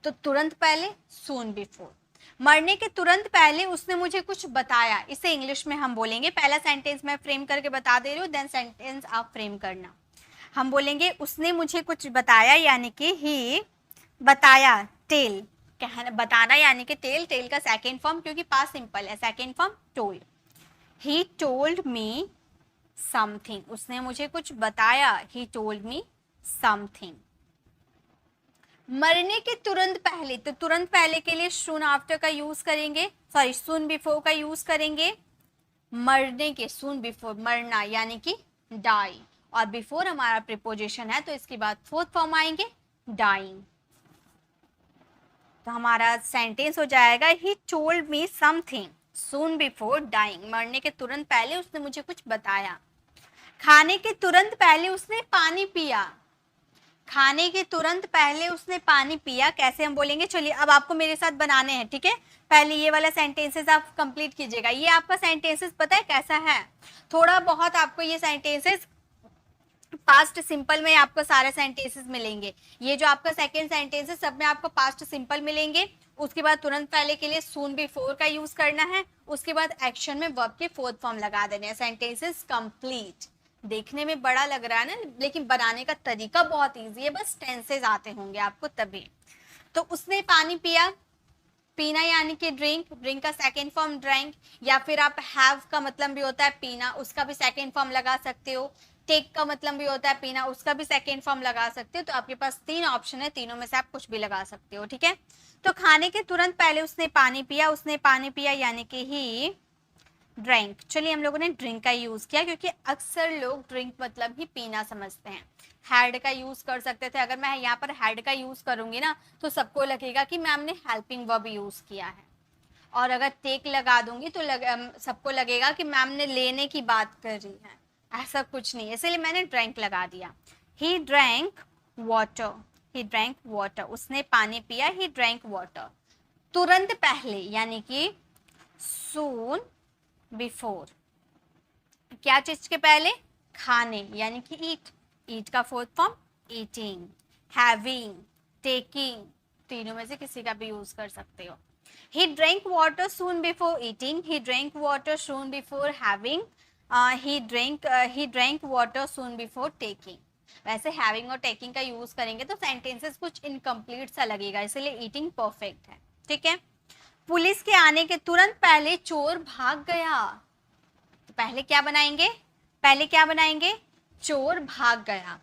Speaker 1: तो तुरंत पहले, सून बिफोर। मरने के तुरंत पहले उसने मुझे कुछ बताया, इसे इंग्लिश में हम बोलेंगे, पहला सेंटेंस मैं फ्रेम करके बता दे रही हूँ, देन सेंटेंस आप फ्रेम करना। हम बोलेंगे उसने मुझे कुछ बताया, यानी कि ही बताया, टेल, कहना बताना यानी कि टेल, टेल का सेकेंड फॉर्म, क्योंकि पास्ट सिंपल है, सेकेंड फॉर्म टोल्ड। ही टोल्ड मी समथिंग, उसने मुझे कुछ बताया, ही टोल्ड मी समथिंग। मरने के तुरंत पहले, तो तुरंत पहले के लिए सून आफ्टर का यूज करेंगे, सॉरी सून बिफोर का यूज करेंगे। मरने के, सून बिफोर, मरना यानी कि डाई, और बिफोर हमारा प्रीपोजिशन है तो इसके बाद फोर्थ फॉर्म आएंगे डाइंग। तो हमारा सेंटेंस हो जाएगा he told me something soon before dying, मरने के तुरंत पहले उसने मुझे कुछ बताया। खाने के तुरंत पहले उसने पानी पिया, खाने के तुरंत पहले उसने पानी पिया, कैसे हम बोलेंगे, चलिए अब आपको मेरे साथ बनाने हैं, ठीक है। पहले ये वाला सेंटेंसेस आप कंप्लीट कीजिएगा। ये आपका सेंटेंसेस पता है कैसा है, थोड़ा बहुत आपको ये सेंटेंसेस पास्ट सिंपल में आपको सारे सेंटेंसेस मिलेंगे। ये जो आपका सेकंड सेंटेंस है सब में आपको पास्ट सिंपल मिलेंगे। उसके बाद तुरंत पहले के लिए सून बिफोर का यूज करना है, उसके बाद एक्शन में वर्ब के फोर्थ फॉर्म लगा देने हैं, सेंटेंसेस कंप्लीट। देखने में बड़ा लग रहा है ना, लेकिन बनाने का तरीका बहुत इजी है, बस टेंसेस आते होंगे आपको तभी। तो उसने पानी पिया, पीना यानी कि ड्रिंक, ड्रिंक का सेकेंड फॉर्म ड्रैंक, या फिर आप हैव का मतलब भी होता है पीना, उसका भी सेकेंड फॉर्म लगा सकते हो। टेक का मतलब भी होता है पीना, उसका भी सेकेंड फॉर्म लगा सकते हो। तो आपके पास तीन ऑप्शन है, तीनों में से आप कुछ भी लगा सकते हो, ठीक है। तो खाने के तुरंत पहले उसने पानी पिया, उसने पानी पिया यानी कि ही ड्रिंक। चलिए हम लोगों ने ड्रिंक का यूज किया क्योंकि अक्सर लोग ड्रिंक मतलब ही पीना समझते हैं। हैड का यूज कर सकते थे, अगर मैं यहाँ पर हैड का यूज करूंगी ना तो सबको लगेगा कि मैम ने हेल्पिंग वर्ब यूज किया है, और अगर टेक लगा दूंगी तो सबको लगेगा कि मैम ने लेने की बात कर रही है। ऐसा कुछ नहीं है, इसलिए मैंने ड्रैंक लगा दिया। He drank water, he drank water, उसने पानी पिया, ही ड्रैंक वाटर। तुरंत पहले यानी कि सून बिफोर, क्या चीज के पहले, खाने यानी कि ईट, ईट का fourth form eating, having, taking, तीनों में से किसी का भी यूज कर सकते हो। He drank water soon before eating. He drank water soon before having. He drank water soon before taking. वैसे हैविंग और टेकिंग का यूज करेंगे तो सेंटेंसेस कुछ इनकम्प्लीट सा लगेगा, इसलिए ईटिंग परफेक्ट है, ठीक है। पुलिस के आने के तुरंत पहले चोर भाग गया, तो पहले क्या बनाएंगे, पहले क्या बनाएंगे, चोर भाग गया।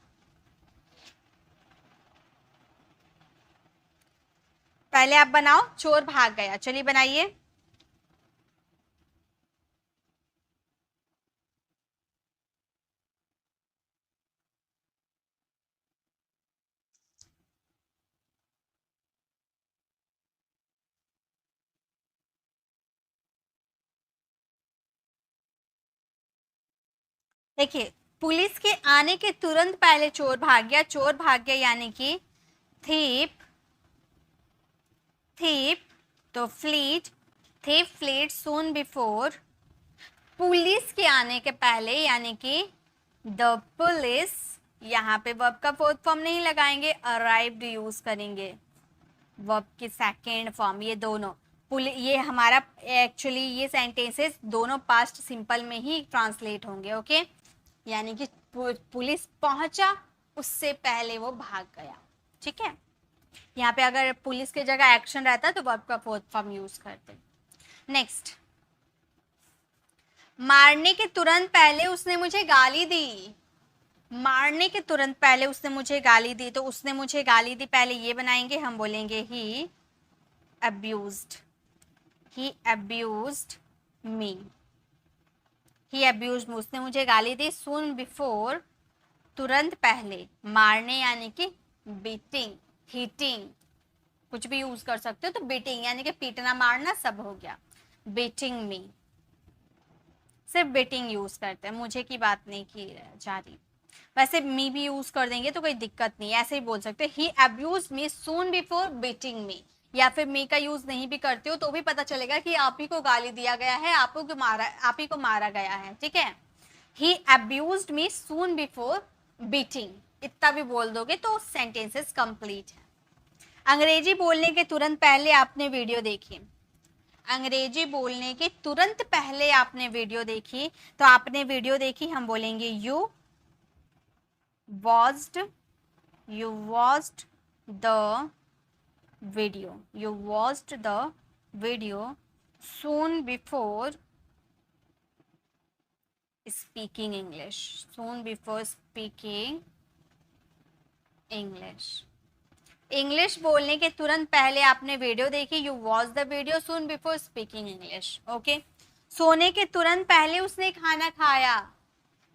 Speaker 1: पहले आप बनाओ चोर भाग गया, चलिए बनाइए। देखिए पुलिस के आने के तुरंत पहले चोर भाग गया, चोर भाग गया यानी कि थीप, थीप, तो फ्लीट, थीप फ्लीट सून बिफोर, पुलिस के आने के पहले यानी कि द पुलिस, यहाँ पे वर्ब का फोर्थ फॉर्म नहीं लगाएंगे, अराइव्ड यूज करेंगे, वर्ब की सेकेंड फॉर्म, ये दोनों ये हमारा एक्चुअली ये सेंटेंसेस दोनों पास्ट सिंपल में ही ट्रांसलेट होंगे, ओके। यानी कि पुलिस पहुंचा उससे पहले वो भाग गया, ठीक है। यहाँ पे अगर पुलिस की जगह एक्शन रहता तो वर्ब का फोर्थ फॉर्म यूज करते। नेक्स्ट, मारने के तुरंत पहले उसने मुझे गाली दी, मारने के तुरंत पहले उसने मुझे गाली दी, तो उसने मुझे गाली दी, पहले ये बनाएंगे, हम बोलेंगे ही अब्यूज्ड, ही अब्यूज्ड मी, ही अब्यूज्ड मी, उसने मुझे गाली दी। सून बिफोर, तुरंत पहले, मारने यानी कि बीटिंग, हिटिंग, कुछ भी यूज कर सकते हो, तो बीटिंग यानी कि पीटना मारना सब हो गया। बीटिंग मी, सिर्फ बीटिंग यूज करते हैं, मुझे की बात नहीं की जा रही। वैसे मी भी यूज कर देंगे तो कोई दिक्कत नहीं, ऐसे ही बोल सकते he abuse me soon before beating me, या फिर मी का यूज नहीं भी करते हो तो भी पता चलेगा कि आप ही को गाली दिया गया है, आप ही को मारा गया है, ठीक है। ही अब्यूज्ड मी सून बिफोर बीटिंग, इतना भी बोल दोगे तो सेंटेंसेस कंप्लीट है। अंग्रेजी बोलने के तुरंत पहले आपने वीडियो देखी, अंग्रेजी बोलने के तुरंत पहले आपने वीडियो देखी, तो आपने वीडियो देखी, हम बोलेंगे you watched, you watched the video, you watched the video soon before speaking English, soon before speaking English। English बोलने के तुरंत पहले आपने वीडियो देखी, you watch the video soon before speaking English, okay. सोने के तुरंत पहले उसने खाना खाया,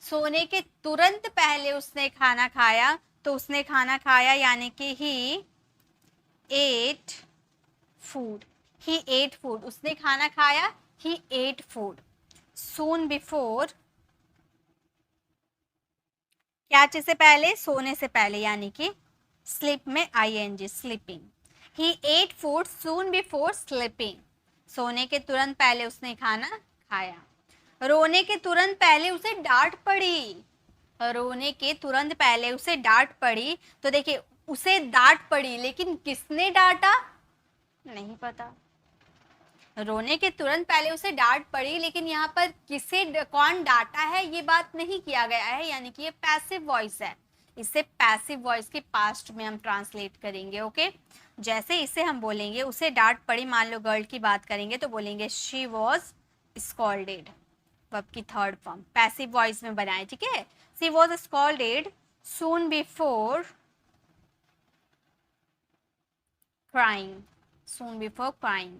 Speaker 1: सोने के तुरंत पहले उसने खाना खाया, तो उसने खाना खाया यानी कि ही एट फूड, ही एट फूड, उसने खाना खाया, ही एट फूड। सून बिफोर, क्या चीज से पहले, सोने से पहले, यानी कि स्लीप में ing, sleeping. He ate food soon before sleeping, सोने के तुरंत पहले उसने खाना खाया। रोने के तुरंत पहले उसे डांट पड़ी, रोने के तुरंत पहले उसे डांट पड़ी, तो देखिए उसे डांट पड़ी, लेकिन किसने डांटा नहीं पता। रोने के तुरंत पहले उसे डांट पड़ी, लेकिन यहाँ पर किसे कौन डांटा है ये बात नहीं किया गया है, यानी कि ये पैसिव वॉइस है। इसे पैसिव वॉइस के पास्ट में हम ट्रांसलेट करेंगे, ओके। जैसे इसे हम बोलेंगे उसे डांट पड़ी, मान लो गर्ल की बात करेंगे तो बोलेंगे शी वॉज स्कॉल्डेड, वर्ब की थर्ड फॉर्म पैसिव वॉइस में बनाए, ठीक है। She was scolded soon before crying, soon before crying.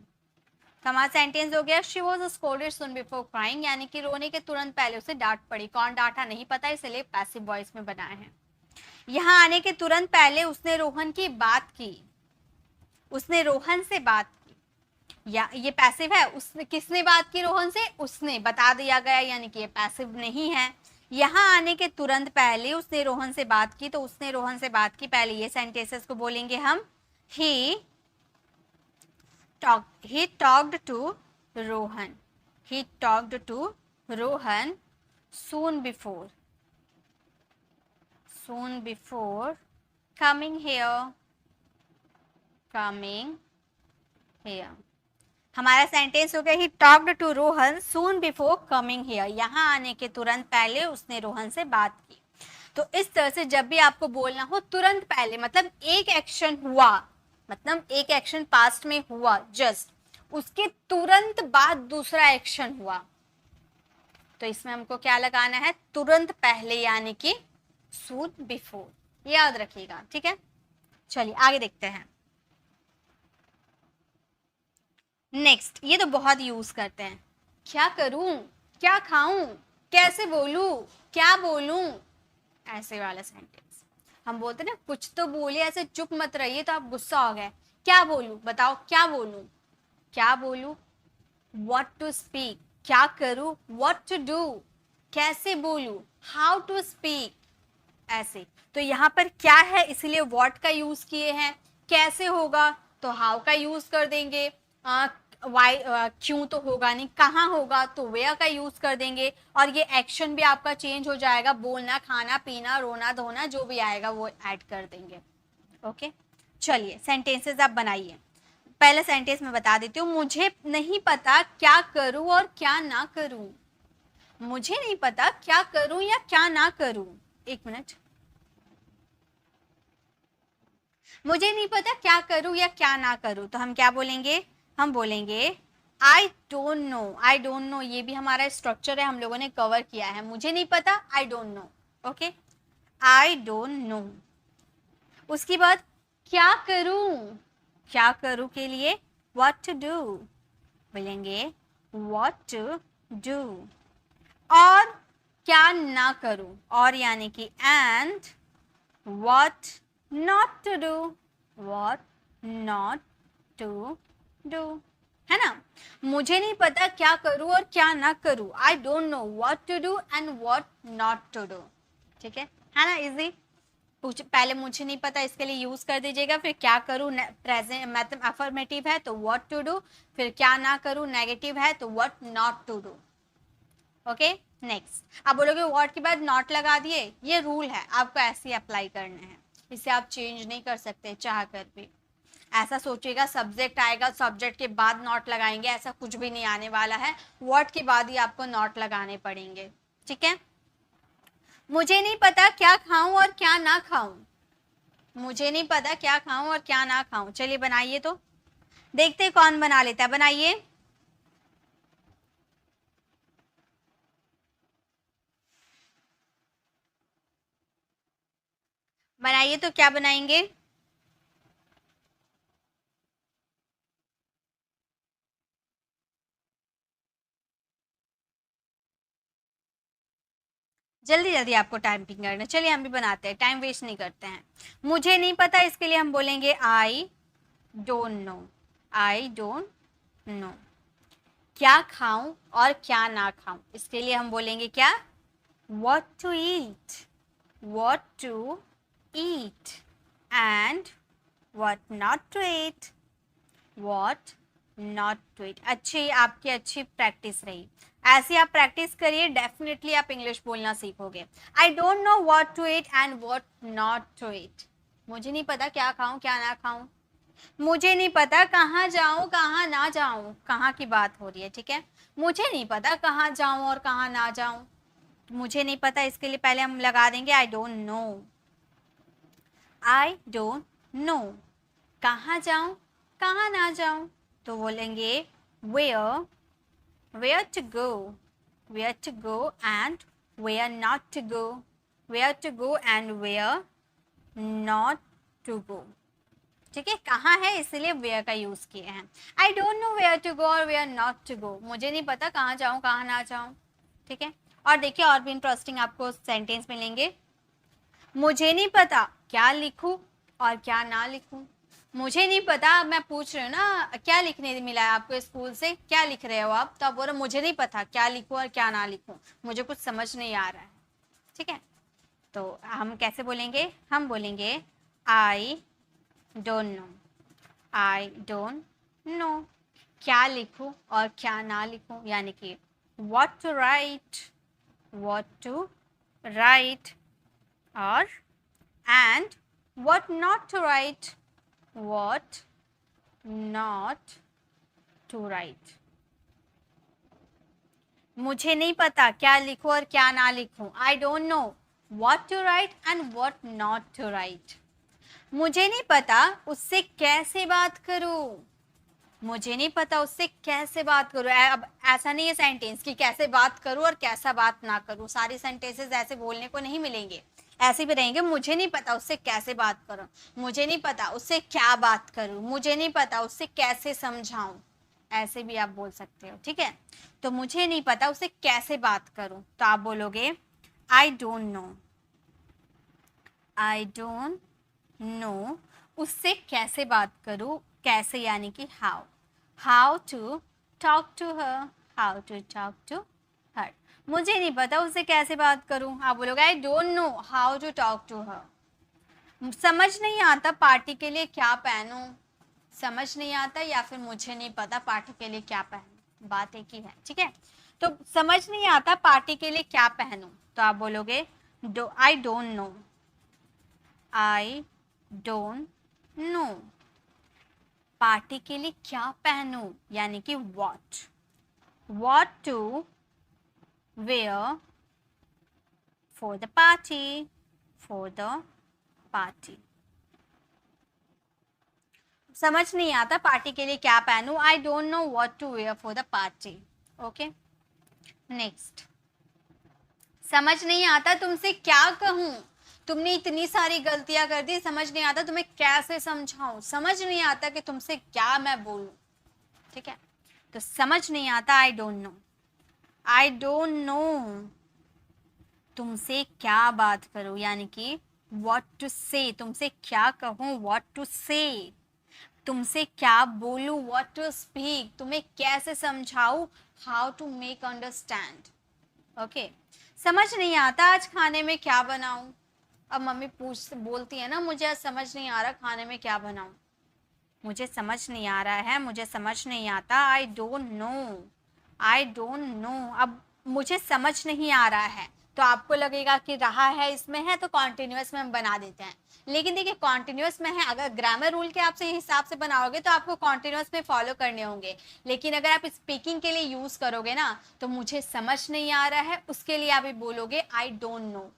Speaker 1: हमारा सेंटेंस हो गया she was scolded soon before crying, यानी कि रोने के तुरंत पहले उसे डांट पड़ी, कौन डांटा नहीं पता, इसलिए पैसिव वॉइस में बनाए हैं। यहाँ आने के तुरंत पहले उसने रोहन की बात की, उसने रोहन से बात की, या ये पैसिव है, उसने किसने बात की रोहन से, उसने बता दिया गया, यानी कि ये पैसिव नहीं है। यहाँ आने के तुरंत पहले उसने रोहन से बात की, तो उसने रोहन से बात की, पहले ये सेंटेंसेस को बोलेंगे हम he talked to Rohan, he talked to Rohan soon before coming here, हमारा सेंटेंस हो गया he talked to Rohan soon before coming here, यहाँ आने के तुरंत पहले उसने रोहन से बात की। तो इस तरह से जब भी आपको बोलना हो तुरंत पहले, मतलब एक एक्शन हुआ, मतलब एक एक्शन पास्ट में हुआ जस्ट, उसके तुरंत बाद दूसरा एक्शन हुआ, तो इसमें हमको क्या लगाना है, तुरंत पहले, यानी कि सून बिफोर, याद रखिएगा, ठीक है। चलिए आगे देखते हैं। नेक्स्ट, ये तो बहुत यूज करते हैं, क्या करूं, क्या खाऊं, कैसे बोलूं, क्या बोलूं, ऐसे वाला सेंटेंस। हम बोलते ना कुछ तो बोलिए, ऐसे चुप मत रहिए तो आप गुस्सा हो गए, क्या बोलूं, बताओ क्या बोलूं, क्या बोलूं, व्हाट टू स्पीक, क्या करूं, व्हाट टू डू, कैसे बोलूं, हाउ टू स्पीक, ऐसे। तो यहाँ पर क्या है, इसलिए व्हाट का यूज किए हैं, कैसे होगा तो हाउ का यूज कर देंगे, वाई क्यों तो होगा नहीं, कहाँ होगा तो वेयर का यूज कर देंगे, और ये एक्शन भी आपका चेंज हो जाएगा, बोलना, खाना पीना, रोना धोना, जो भी आएगा वो ऐड कर देंगे, ओके। चलिए सेंटेंसेस आप बनाइए। पहले सेंटेंस में बता देती हूँ, मुझे नहीं पता क्या करूं और क्या ना करूं, मुझे नहीं पता क्या करूं या क्या ना करूं, एक मिनट, मुझे नहीं पता क्या करूं या क्या ना करूं, तो हम क्या बोलेंगे, हम बोलेंगे I don't know, I don't no, ये भी हमारा स्ट्रक्चर है, हम लोगों ने कवर किया है, मुझे नहीं पता, आई don't no, okay. I don't no. उसके बाद क्या करूं, क्या करूं के लिए what to do बोलेंगे what to do। और क्या ना करूं, और यानी कि and what not to do, what not to do, है ना। मुझे नहीं पता क्या करूं और क्या ना करूं, आई don't know what to do and what not to do। ठीक है ना, इजी। पहले मुझे नहीं पता, इसके लिए यूज कर दीजिएगा। फिर क्या करूं, प्रेजेंट मतलब अफर्मेटिव है तो what to do, फिर क्या ना करूं नेगेटिव है तो what not to do। Okay next. अब बोलोगे व्हाट के बाद नॉट लगा दिए, ये रूल है, आपको ऐसे ही अप्लाई करना है, इसे आप चेंज नहीं कर सकते चाह कर भी। ऐसा सोचिएगा सब्जेक्ट आएगा, सब्जेक्ट के बाद नॉट लगाएंगे, ऐसा कुछ भी नहीं आने वाला है। व्हाट के बाद ही आपको नॉट लगाने पड़ेंगे। ठीक है। मुझे नहीं पता क्या खाऊं और क्या ना खाऊं, मुझे नहीं पता क्या खाऊं और क्या ना खाऊं। चलिए बनाइए, तो देखते कौन बना लेता है, बनाइए। बनाइए, तो क्या बनाएंगे? जल्दी जल्दी आपको टाइपिंग करना। चलिए हम भी बनाते हैं, टाइम वेस्ट नहीं करते हैं। मुझे नहीं पता, इसके लिए हम बोलेंगे I don't know, I don't know. क्या खाऊं और क्या ना खाऊं, इसके लिए हम बोलेंगे क्या, what to eat, what to eat and what not to eat, what not to eat। अच्छी आपकी अच्छी प्रैक्टिस रही, ऐसी आप प्रैक्टिस करिए, डेफिनेटली आप इंग्लिश बोलना सीखोगे। I don't know what to eat and what not to eat. मुझे नहीं पता क्या खाऊं क्या ना खाऊं, मुझे नहीं पता कहाँ जाऊं कहाँ ना जाऊं, कहाँ की बात हो रही है, ठीक है। मुझे नहीं पता कहाँ जाऊं और कहाँ ना जाऊं, मुझे नहीं पता, इसके लिए पहले हम लगा देंगे आई don't know, I don't no. कहाँ जाऊं कहाँ ना जाऊं, तो बोलेंगे where, where to go, where to go and where not to go, where to go and where not to go। ठीक है, कहाँ है इसलिए where का यूज किए हैं। I don't know where to go और where not to go, मुझे नहीं पता कहाँ जाऊँ कहाँ ना जाऊँ। ठीक है, और देखिए और भी इंटरेस्टिंग आपको सेंटेंस मिलेंगे। मुझे नहीं पता क्या लिखूं और क्या ना लिखूं, मुझे नहीं पता, मैं पूछ रही हूँ ना क्या लिखने मिला है आपको स्कूल से, क्या लिख रहे हो आप, तो आप बोल रहे मुझे नहीं पता क्या लिखूं और क्या ना लिखूं, मुझे कुछ समझ नहीं आ रहा है। ठीक है, तो हम कैसे बोलेंगे, हम बोलेंगे I don't know, I don't know. क्या लिखूं और क्या ना लिखूं, यानी कि what to write, what to write, और and what not to write, what not to write। मुझे नहीं पता क्या लिखूं और क्या ना लिखूं, I don't know what to write and what not to write। मुझे नहीं पता उससे कैसे बात करूं, मुझे नहीं पता उससे कैसे बात करूं। अब ऐसा नहीं है सेंटेंस कि कैसे बात करूं और कैसा बात ना करूं, सारी सेंटेंसेस ऐसे बोलने को नहीं मिलेंगे, ऐसे भी रहेंगे। मुझे नहीं पता उससे कैसे बात करूं, मुझे नहीं पता उससे क्या बात करूं, मुझे नहीं पता उससे कैसे समझाऊं, ऐसे भी आप बोल सकते हो। ठीक है, तो मुझे नहीं पता उससे कैसे बात करूं, तो आप बोलोगे I don't know, I don't know उससे कैसे बात करूं, कैसे यानी कि how, how to talk to her, how to talk to her. मुझे नहीं पता उससे कैसे बात करूं, आप बोलोगे I don't know how to talk to her. समझ नहीं आता पार्टी के लिए क्या पहनूं, समझ नहीं आता, या फिर मुझे नहीं पता पार्टी के लिए क्या पहनूं, बात एक ही है। ठीक है, तो समझ नहीं आता पार्टी के लिए क्या पहनूं, तो आप बोलोगे I don't know, I don't no. Party के लिए क्या पहनूं, यानी कि what to wear for the party, for the party। समझ नहीं आता पार्टी के लिए क्या पहनूं, I don't know what to wear for the party। Okay next, समझ नहीं आता तुमसे क्या कहूं, तुमने इतनी सारी गलतियां कर दी, समझ नहीं आता तुम्हें कैसे समझाऊं, समझ नहीं आता कि तुमसे क्या मैं बोलूं, ठीक है। तो समझ नहीं आता, आई don't know, I don't no तुमसे क्या बात करूं, यानी कि व्हाट टू से, तुमसे क्या कहूं, व्हाट टू से, तुमसे क्या बोलूं, व्हाट टू स्पीक, तुम्हें कैसे समझाऊं, how to make understand. Okay, समझ नहीं आता आज खाने में क्या बनाऊं। अब मम्मी बोलती है ना, मुझे आज समझ नहीं आ रहा खाने में क्या बनाऊं, मुझे समझ नहीं आ रहा है, मुझे समझ नहीं आता, आई don't know, I don't no. अब मुझे समझ नहीं आ रहा है तो आपको लगेगा कि रहा है इसमें है तो कॉन्टिन्यूअस में हम बना देते हैं, लेकिन देखिए कॉन्टिन्यूअस में है, अगर ग्रामर रूल के आप से हिसाब से बनाओगे तो आपको कॉन्टिन्यूअस में फॉलो करने होंगे, लेकिन अगर आप स्पीकिंग के लिए यूज करोगे ना तो मुझे समझ नहीं आ रहा है, उसके लिए आप बोलोगे I don't know,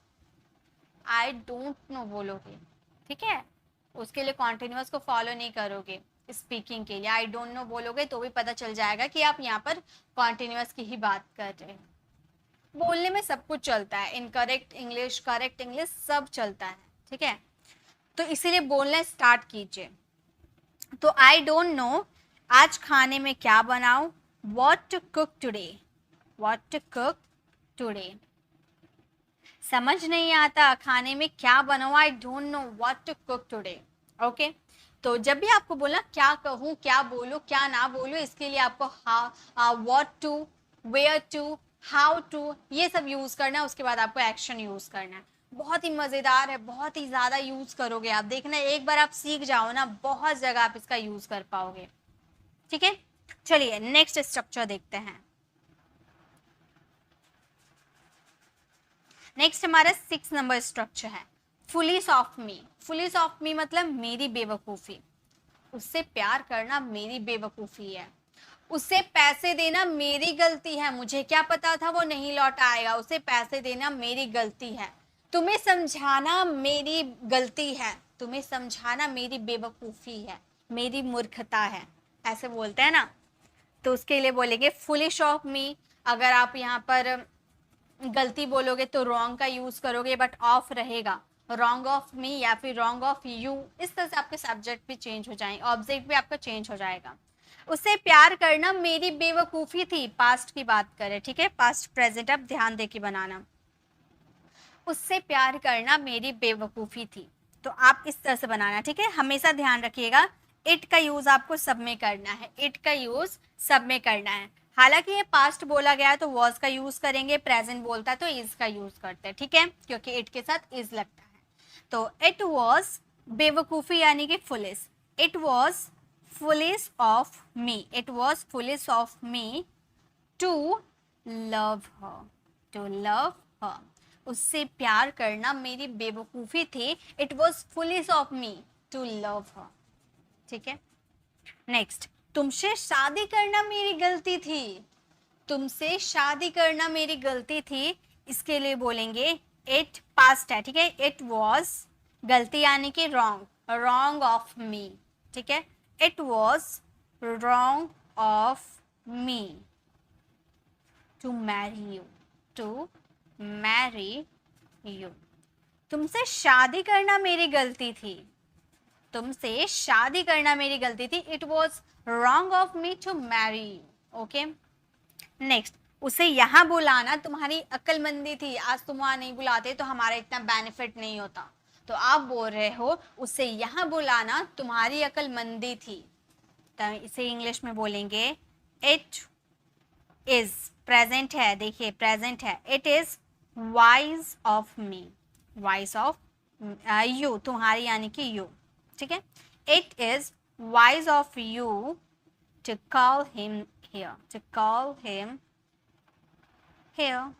Speaker 1: I don't no बोलोगे, ठीक है। उसके लिए कॉन्टिन्यूअस को फॉलो नहीं करोगे, स्पीकिंग के लिए आई डोंट नो बोलोगे तो भी पता चल जाएगा कि आप यहाँ पर कॉन्टिन्यूअस की ही बात कर रहे हैं। बोलने में सब कुछ चलता है, इनकरेक्ट इंग्लिश, करेक्ट इंग्लिश, सब चलता है, ठीक है। तो इसीलिए बोलना स्टार्ट कीजिए। तो आई डोंट नो, आज खाने में क्या बनाऊं, what to cook today, what to cook today, समझ नहीं आता खाने में क्या बनाऊं, I don't know what to cook today. Okay, तो जब भी आपको बोलना क्या कहूं, क्या बोलूं, क्या ना बोलूं, इसके लिए आपको what to, where to, how to, ये सब यूज करना है, उसके बाद आपको एक्शन यूज करना है। बहुत ही मजेदार है, बहुत ही ज्यादा यूज करोगे आप, देखना एक बार आप सीख जाओ ना, बहुत जगह आप इसका यूज कर पाओगे, ठीक है। चलिए नेक्स्ट स्ट्रक्चर देखते हैं। नेक्स्ट हमारा 6 नंबर स्ट्रक्चर है, foolish of me. Foolish of मी मतलब मेरी बेवकूफ़ी, उससे प्यार करना मेरी बेवकूफ़ी है, उससे पैसे देना मेरी गलती है, मुझे क्या पता था वो नहीं लौट आएगा, उसे पैसे देना मेरी गलती है, तुम्हें समझाना मेरी गलती है, तुम्हें समझाना मेरी बेवकूफ़ी है, मेरी मूर्खता है, ऐसे बोलते हैं ना। तो उसके लिए बोलेंगे फुलिश ऑफ मी। अगर आप यहाँ पर गलती बोलोगे तो रॉन्ग का यूज करोगे, बट ऑफ रहेगा, रॉन्ग ऑफ मी या फिर रॉन्ग ऑफ यू, इस तरह से आपके सब्जेक्ट भी चेंज हो जाएंगे, ऑब्जेक्ट भी आपका चेंज हो जाएगा। उससे प्यार करना मेरी बेवकूफ़ी थी, पास्ट की बात करें, ठीक है, पास्ट प्रेजेंट अब ध्यान दे के बनाना। उससे प्यार करना मेरी बेवकूफ़ी थी, तो आप इस तरह से बनाना, ठीक है। हमेशा ध्यान रखिएगा इट का यूज आपको सब में करना है, इट का यूज सब में करना है। हालांकि ये पास्ट बोला गया है तो वॉज का यूज करेंगे, प्रेजेंट बोलता है तो इज का यूज करते हैं, ठीक है, क्योंकि इट के साथ इज लगता है। तो इट वॉज बेवकूफ़ी यानी कि foolish, it was foolish of me, it was foolish of me to love her, to love her, उससे प्यार करना मेरी बेवकूफ़ी थी, it was foolish of me to love her, ठीक है। नेक्स्ट, तुमसे शादी करना मेरी गलती थी, तुमसे शादी करना मेरी गलती थी, इसके लिए बोलेंगे इट, पास्ट है, ठीक है, इट वॉज, गलती यानी कि रॉन्ग, रॉन्ग ऑफ मी, ठीक है, it was wrong of me to marry you, to marry you, तुमसे शादी करना मेरी गलती थी, तुमसे शादी करना मेरी गलती थी, it was wrong of me to marry you, okay. Next, उसे यहाँ बुलाना तुम्हारी अक्लमंदी थी, आज तुम वहां नहीं बुलाते तो हमारा इतना बेनिफिट नहीं होता, तो आप बोल रहे हो उसे यहाँ बुलाना तुम्हारी अक्लमंदी थी, तो इसे इंग्लिश में बोलेंगे इट इज, प्रेजेंट है, देखिए प्रेजेंट है, it is wise of me, wise of you, तुम्हारी यानी कि यू, ठीक है, it is wise of you to call him here, to call him here,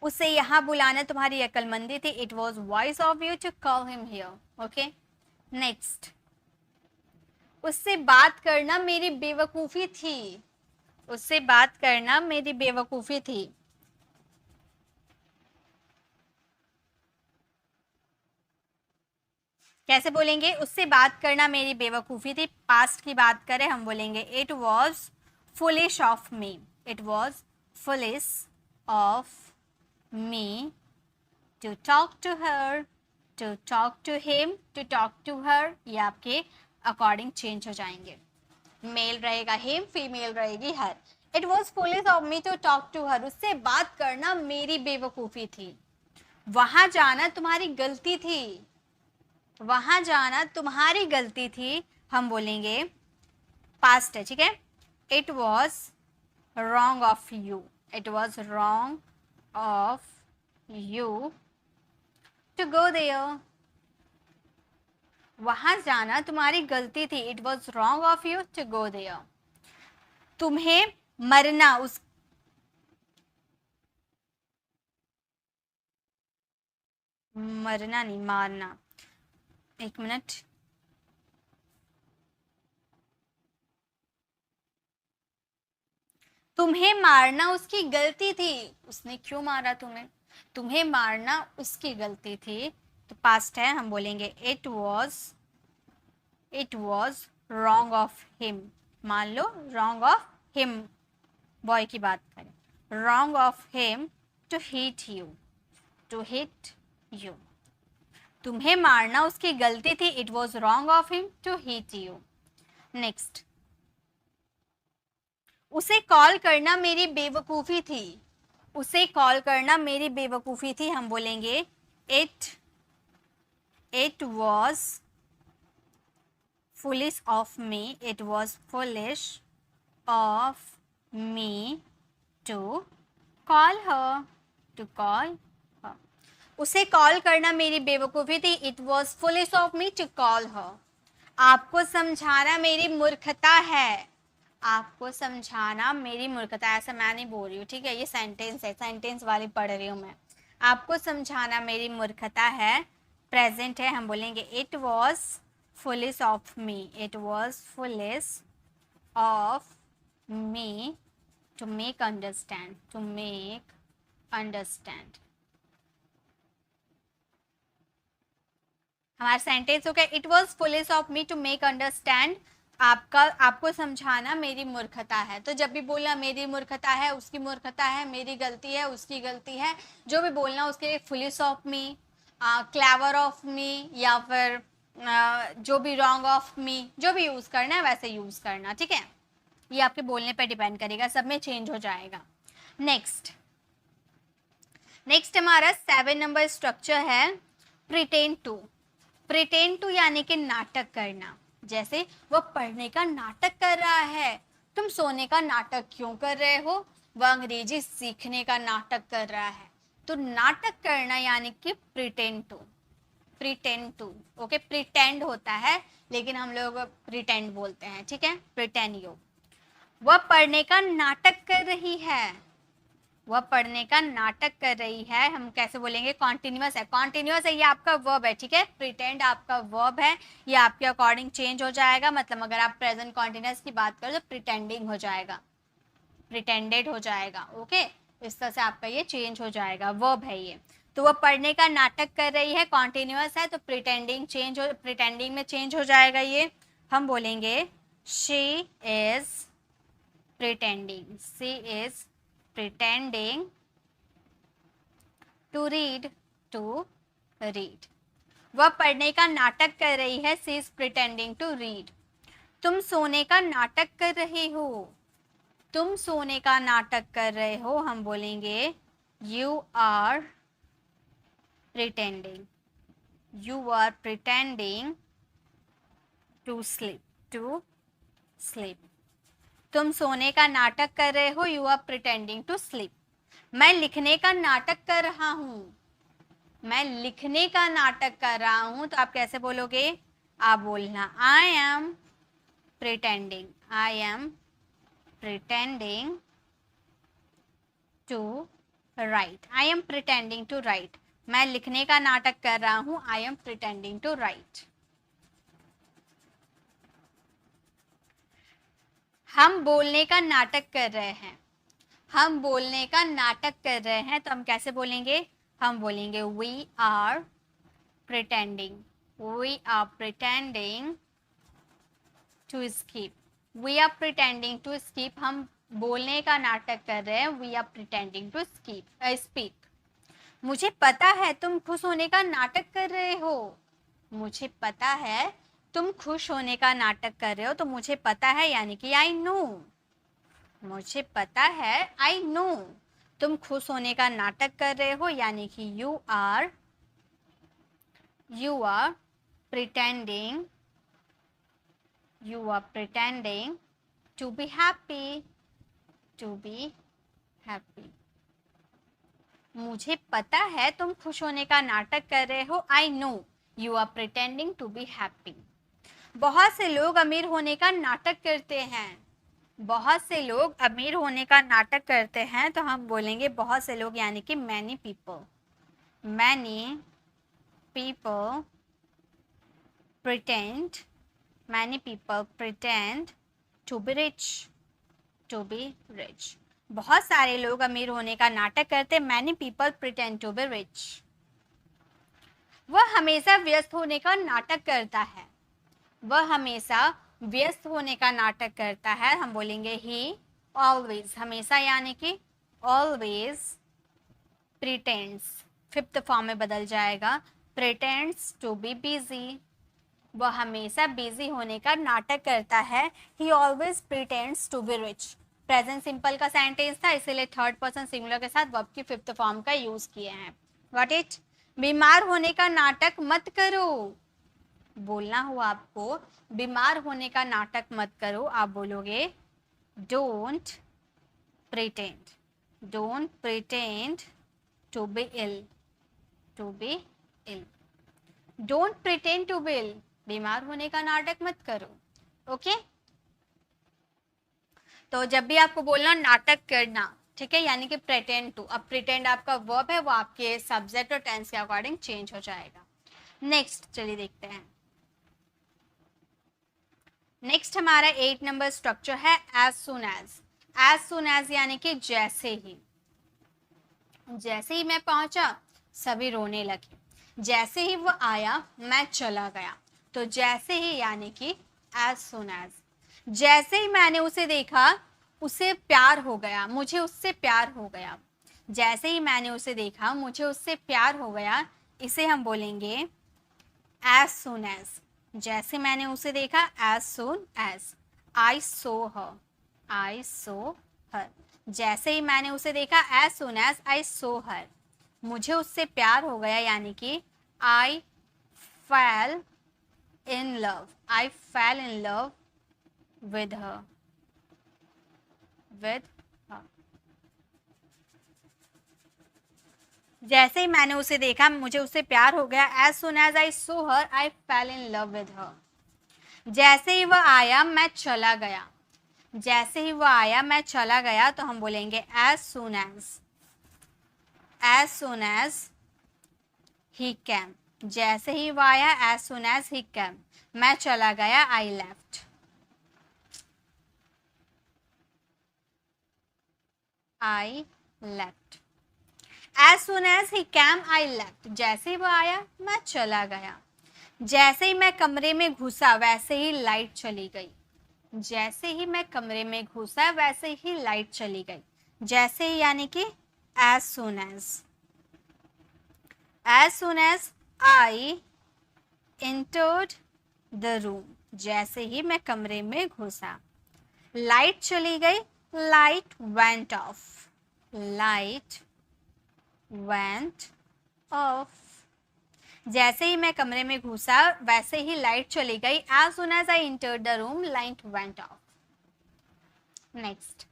Speaker 1: उसे यहाँ बुलाना तुम्हारी अक्लमंदी थी, it was wise of you to call him here, okay. Next, उससे बात करना मेरी बेवकूफ़ी थी, उससे बात करना मेरी बेवकूफ़ी थी, कैसे बोलेंगे, उससे बात करना मेरी बेवकूफ़ी थी, पास्ट की बात करें हम बोलेंगे it was foolish of me, it was foolish of me to talk to her, to talk to him, to talk to her, ये आपके अकॉर्डिंग चेंज हो जाएंगे. मेल रहेगा हिम, फीमेल रहेगी her. It was foolish of me to talk to her, उससे बात करना मेरी बेवकूफ़ी थी. वहां जाना तुम्हारी गलती थी, वहां जाना तुम्हारी गलती थी. हम बोलेंगे पास्ट है, ठीक है. It was wrong of you, it was wrong of you to go there. वहां जाना तुम्हारी गलती थी. It was wrong of you to go there. तुम्हें मरना उस मरना नहीं, मारना. एक मिनट. तुम्हें मारना उसकी गलती थी. उसने क्यों मारा तुम्हें? तुम्हें मारना उसकी गलती थी. तो पास्ट है, हम बोलेंगे it was wrong of him. मान लो रॉन्ग ऑफ हिम, बॉय की बात करें. Wrong of him to hit you, to hit you. तुम्हें मारना उसकी गलती थी. It was wrong of him to hit you. Next. उसे कॉल करना मेरी बेवकूफ़ी थी. उसे कॉल करना मेरी बेवकूफ़ी थी. हम बोलेंगे it was foolish of me, it was foolish of me to call her, to call her. उसे कॉल करना मेरी बेवकूफ़ी थी. It was foolish of me to call her. आपको समझाना मेरी मूर्खता है. आपको समझाना मेरी मूर्खता. ऐसा मैं नहीं बोल रही हूँ, ठीक है. ये सेंटेंस है, सेंटेंस वाली पढ़ रही हूँ मैं. आपको समझाना मेरी मूर्खता है. प्रेजेंट है, हम बोलेंगे it was foolish of me, it was foolish of me to make understand, to make understand. हमारा सेंटेंस हो गया it was foolish of me to make understand. आपको समझाना मेरी मूर्खता है. तो जब भी बोलना मेरी मूर्खता है, उसकी मूर्खता है, मेरी गलती है, उसकी गलती है, जो भी बोलना उसके लिए foolish of me, clever of me, या फिर जो भी रॉन्ग ऑफ मी, जो भी यूज़ करना है वैसे यूज़ करना, ठीक है. ये आपके बोलने पर डिपेंड करेगा, सब में चेंज हो जाएगा. नेक्स्ट हमारा 7 नंबर स्ट्रक्चर है प्रिटेंड टू. प्रिटेंड टू यानी कि नाटक करना. जैसे वो पढ़ने का नाटक कर रहा है. तुम सोने का नाटक क्यों कर रहे हो? वह अंग्रेजी सीखने का नाटक कर रहा है. तो नाटक करना यानी कि pretend to. Pretend to, okay. Pretend होता है लेकिन हम लोग प्रिटेंड बोलते हैं, ठीक है. Pretend you. वह पढ़ने का नाटक कर रही है. वह पढ़ने का नाटक कर रही है. हम कैसे बोलेंगे? कॉन्टिन्यूअस है. कॉन्टिन्यूअस है, ये आपका वर्ब है, ठीक है. प्रिटेंड आपका वर्ब है, ये आपके अकॉर्डिंग चेंज हो जाएगा. मतलब अगर आप प्रेजेंट कॉन्टिन्यूअस की बात करो तो प्रिटेंडिंग हो जाएगा, प्रिटेंडेड हो जाएगा, ओके. इस तरह से आपका ये चेंज हो जाएगा. वर्ब है ये. तो वह पढ़ने का नाटक कर रही है, कॉन्टिन्यूअस है, तो प्रिटेंडिंग में चेंज हो जाएगा ये. हम बोलेंगे she is pretending, she is pretending to read, to read. वह पढ़ने का नाटक कर रही है. she is pretending to read. तुम सोने का नाटक कर रहे हो. तुम सोने का नाटक कर रहे हो. हम बोलेंगे you are pretending, you are pretending to sleep, to sleep. तुम सोने का नाटक कर रहे हो. You are pretending to sleep. मैं लिखने का नाटक कर रहा हूँ. मैं लिखने का नाटक कर रहा हूँ. तो आप कैसे बोलोगे? आप बोलना I am pretending, I am pretending to write, I am pretending to write. मैं लिखने का नाटक कर रहा हूँ. I am pretending to write. हम बोलने का नाटक कर रहे हैं. हम बोलने का नाटक कर रहे हैं. तो हम कैसे बोलेंगे? हम बोलेंगे we are pretending, we are pretending to skip, we are pretending to skip. हम बोलने का नाटक कर रहे हैं. We are pretending to speak. मुझे पता है तुम खुश होने का नाटक कर रहे हो। मुझे पता है तुम खुश होने का नाटक कर रहे हो, तो मुझे पता है यानी कि आई नो। मुझे पता है आई नो। तुम खुश होने का नाटक कर रहे हो यानी कि you are pretending to be happy, मुझे पता है तुम खुश होने का नाटक कर रहे हो, I know you are pretending to be happy. बहुत से लोग अमीर होने का नाटक करते हैं। बहुत से लोग अमीर होने का नाटक करते हैं, तो हम बोलेंगे बहुत से लोग यानी कि many people pretend to be rich, बहुत सारे लोग अमीर होने का नाटक करते, many people pretend to be rich। वह हमेशा व्यस्त होने का नाटक करता है। वह हमेशा व्यस्त होने का नाटक करता है, हम बोलेंगे he always, हमेशा यानी कि always pretends, फिफ्थ फॉर्म में बदल जाएगा, pretends to be busy। वह हमेशा बिजी होने का नाटक करता है, he always pretends to be rich। Present simple का सेंटेंस था, इसीलिए थर्ड पर्सन सिंगुलर के साथ वर्ब की फिफ्थ फॉर्म का यूज किए हैं। व्हाट इट, बीमार होने का नाटक मत करो। बोलना हो आपको बीमार होने का नाटक मत करो, आप बोलोगे don't pretend to be ill, don't pretend to be ill, बीमार होने का नाटक मत करो। ओके, तो जब भी आपको बोलना नाटक करना, ठीक है, यानी कि प्रिटेंड टू, अब प्रिटेंड आपका वर्ब है, वो आपके सब्जेक्ट और टेंस के अकॉर्डिंग चेंज हो जाएगा। नेक्स्ट चलिए देखते हैं। नेक्स्ट हमारा 8 नंबर स्ट्रक्चर है एज सुन एज यानी कि जैसे ही मैं पहुंचा सभी रोने लगे, जैसे ही वो आया मैं चला गया, तो जैसे ही यानी कि एज सुन एज, जैसे ही मैंने उसे देखा उसे प्यार हो गया, मुझे उससे प्यार हो गया। जैसे ही मैंने उसे देखा मुझे उससे प्यार हो गया, इसे हम बोलेंगे एज सुन एज। जैसे मैंने उसे देखा as soon as, I saw हर। जैसे ही मैंने उसे देखा as soon as I saw हर, मुझे उससे प्यार हो गया यानी कि I fell in love with her। जैसे ही मैंने उसे देखा मुझे उससे प्यार हो गया, as soon as I saw her I fell in love with her. जैसे ही वह आया मैं चला गया, जैसे ही वह आया मैं चला गया, तो हम बोलेंगे as soon as he came. जैसे ही वह आया as soon as he came, मैं चला गया I left. As soon as he came, I left। जैसे ही वो आया मैं चला गया। जैसे ही मैं कमरे में घुसा वैसे ही लाइट चली गई। जैसे ही मैं कमरे में घुसा वैसे ही लाइट चली गई। जैसे ही यानी कि as soon as I entered the room। जैसे ही मैं कमरे में घुसा लाइट चली गई, लाइट went off। जैसे ही मैं कमरे में घुसा वैसे ही लाइट चली गई, as soon as I entered the room light went off। Next,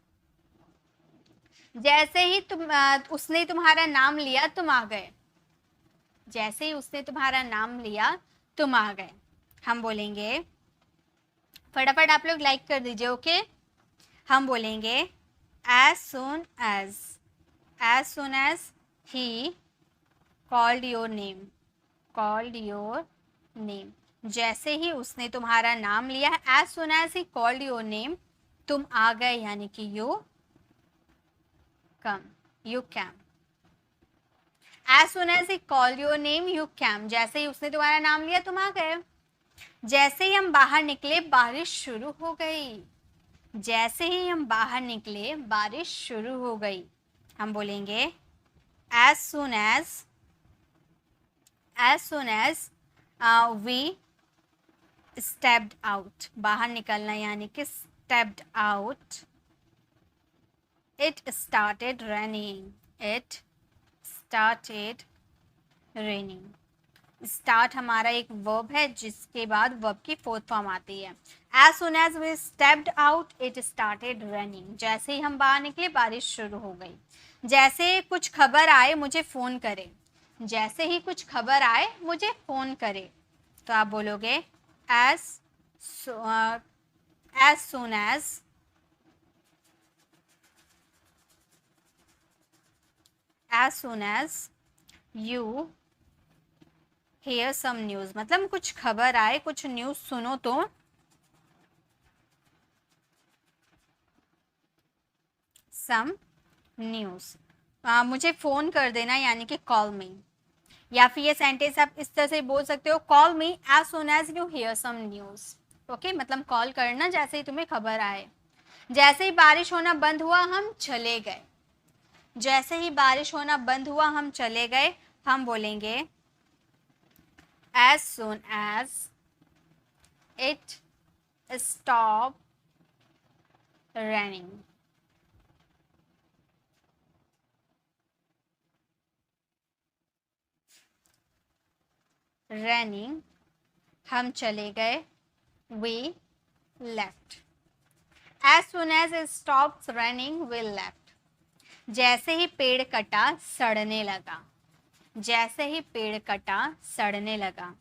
Speaker 1: जैसे ही उसने तुम्हारा नाम लिया तुम आ गए। जैसे ही उसने तुम्हारा नाम लिया तुम आ गए, हम बोलेंगे, फटाफट आप लोग लाइक कर दीजिए। ओके, हम बोलेंगे as soon as he called your name। जैसे ही उसने तुम्हारा नाम लिया, as soon as he called your name, तुम आ गए यानी कि you came। as soon as he called your name you came। जैसे ही उसने तुम्हारा नाम लिया तुम आ गए। जैसे ही हम बाहर निकले बारिश शुरू हो गई। जैसे ही हम बाहर निकले बारिश शुरू हो गई, हम बोलेंगे as soon as we stepped out, बाहर निकलना यानी कि stepped out, it started raining. It started raining. Start हमारा एक वर्ब है जिसके बाद वर्ब की फोर्थ फॉर्म आती है. As soon as we stepped out, it started raining. जैसे ही हम बाहर निकले बारिश शुरू हो गई. जैसे कुछ खबर आए मुझे फोन करे. जैसे ही कुछ खबर आए मुझे फोन करे. तो आप बोलोगे as soon as you hear some news. मतलब कुछ खबर आए, कुछ न्यूज सुनो तो some news, मुझे फोन कर देना यानी कि कॉल मी. या फिर ये सेंटेंस आप इस तरह से बोल सकते हो, call me as soon as you hear some news. Okay, मतलब कॉल करना जैसे ही तुम्हें खबर आए. जैसे ही बारिश होना बंद हुआ हम चले गए. जैसे ही बारिश होना बंद हुआ हम चले गए. हम बोलेंगे as soon as it stopped raining. Raining, हम चले गए. We left. As soon as it stops raining, we left. जैसे ही पेड़ कटा सड़ने लगा. जैसे ही पेड़ कटा सड़ने लगा.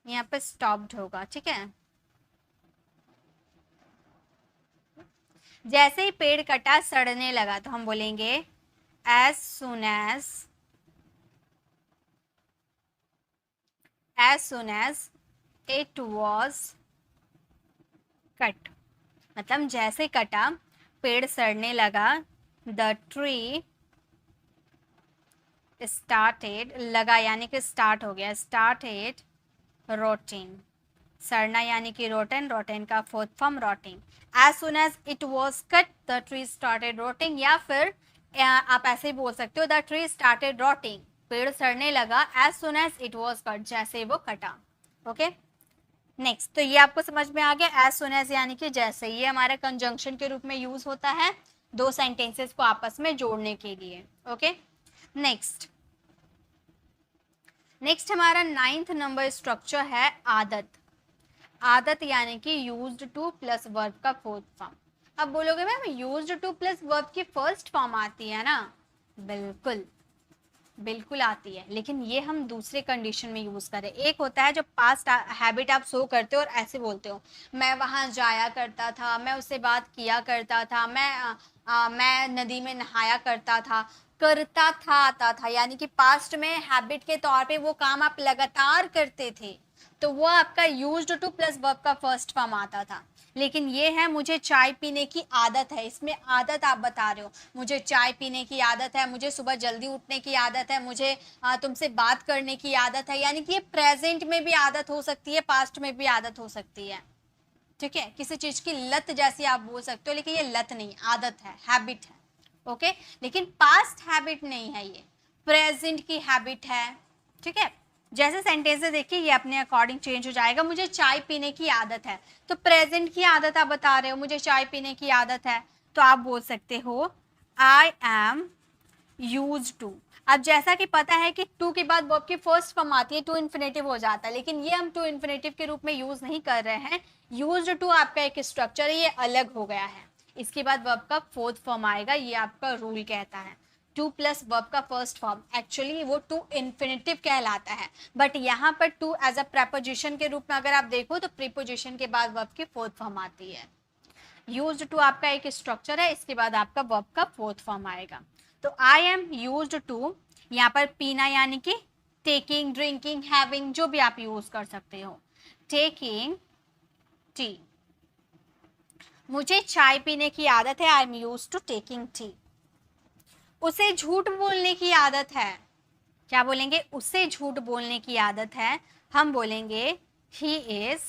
Speaker 1: यहाँ पे स्टॉप्ड होगा. ठीक है, जैसे ही पेड़ कटा सड़ने लगा तो हम बोलेंगे as soon as it was cut. मतलब जैसे कटा पेड़ सड़ने लगा. the tree started, लगा यानी कि स्टार्ट हो गया, started rotting. सड़ना यानी कि रोटन, रोटन का fourth form rotting. as soon as it was cut the tree started rotting. या फिर आप ऐसे ही बोल सकते हो the tree started rotting, पेड़ सड़ने लगा as soon as it was cut, जैसे वो कटा. Okay, next. तो ये आपको समझ में आ गया. as soon as यानी कि जैसे. ये हमारा कंजंक्शन के रूप में यूज होता है दो सेंटेंसेस को आपस में जोड़ने के लिए. ओके, नेक्स्ट हमारा 9th नंबर स्ट्रक्चर है आदत. आदत यानी कि यूज्ड टू प्लस वर्ब का फोर्थ फॉर्म. अब बोलोगे ma'am used two plus verb की फर्स्ट फॉर्म आती है ना. बिल्कुल बिल्कुल आती है, लेकिन ये हम दूसरे कंडीशन में यूज करें. एक होता है जो पास्ट हैबिट आप शो करते हो और ऐसे बोलते हो, मैं वहां जाया करता था, मैं उससे बात किया करता था, मैं नदी में नहाया करता था. करता था आता था यानी कि पास्ट में हैबिट के तौर पे वो काम आप लगातार करते थे, तो वो आपका यूज्ड टू प्लस वर्ब का फर्स्ट फॉर्म आता था. लेकिन ये है मुझे चाय पीने की आदत है. इसमें आदत आप बता रहे हो, मुझे चाय पीने की आदत है, मुझे सुबह जल्दी उठने की आदत है, मुझे तुमसे बात करने की आदत है. यानी कि ये प्रेजेंट में भी आदत हो सकती है, पास्ट में भी आदत हो सकती है. ठीक है, किसी चीज की लत जैसी आप बोल सकते हो, लेकिन ये लत नहीं, आदत है, हैबिट है. ओके, लेकिन पास्ट हैबिट नहीं है, ये प्रेजेंट की हैबिट है. ठीक है, जैसे सेंटेंसेस देखिए ये अपने अकॉर्डिंग चेंज हो जाएगा. मुझे चाय पीने की आदत है, तो प्रेजेंट की आदत आप बता रहे हो, मुझे चाय पीने की आदत है, तो आप बोल सकते हो आई एम यूज्ड टू. अब जैसा कि पता है कि टू के बाद वर्ब की फर्स्ट फॉर्म आती है, टू इन्फिनेटिव हो जाता है, लेकिन ये हम टू इन्फिनेटिव के रूप में यूज नहीं कर रहे हैं. यूज्ड टू आपका एक स्ट्रक्चर है, ये अलग हो गया है. इसके बाद वर्ब का फोर्थ फॉर्म आएगा, ये आपका रूल कहता है. टू प्लस वर्ब का फर्स्ट फॉर्म एक्चुअली वो टू इन्फिनेटिव कहलाता है, बट यहाँ पर टू एज अ प्रेपोजिशन के रूप में अगर आप देखो तो प्रीपोजिशन के बाद वर्ब की फोर्थ फॉर्म आती है. यूज्ड टू आपका एक स्ट्रक्चर है, इसके बाद आपका वर्ब का फोर्थ फॉर्म आएगा. तो आई एम यूज्ड टू, यहाँ पर पीना यानी कि टेकिंग, ड्रिंकिंग, हैविंग, जो भी आप यूज कर सकते हो. टेकिंग टी, मुझे चाय पीने की आदत है, I am used to taking tea. उसे झूठ बोलने की आदत है, क्या बोलेंगे, उसे झूठ बोलने की आदत है, हम बोलेंगे he is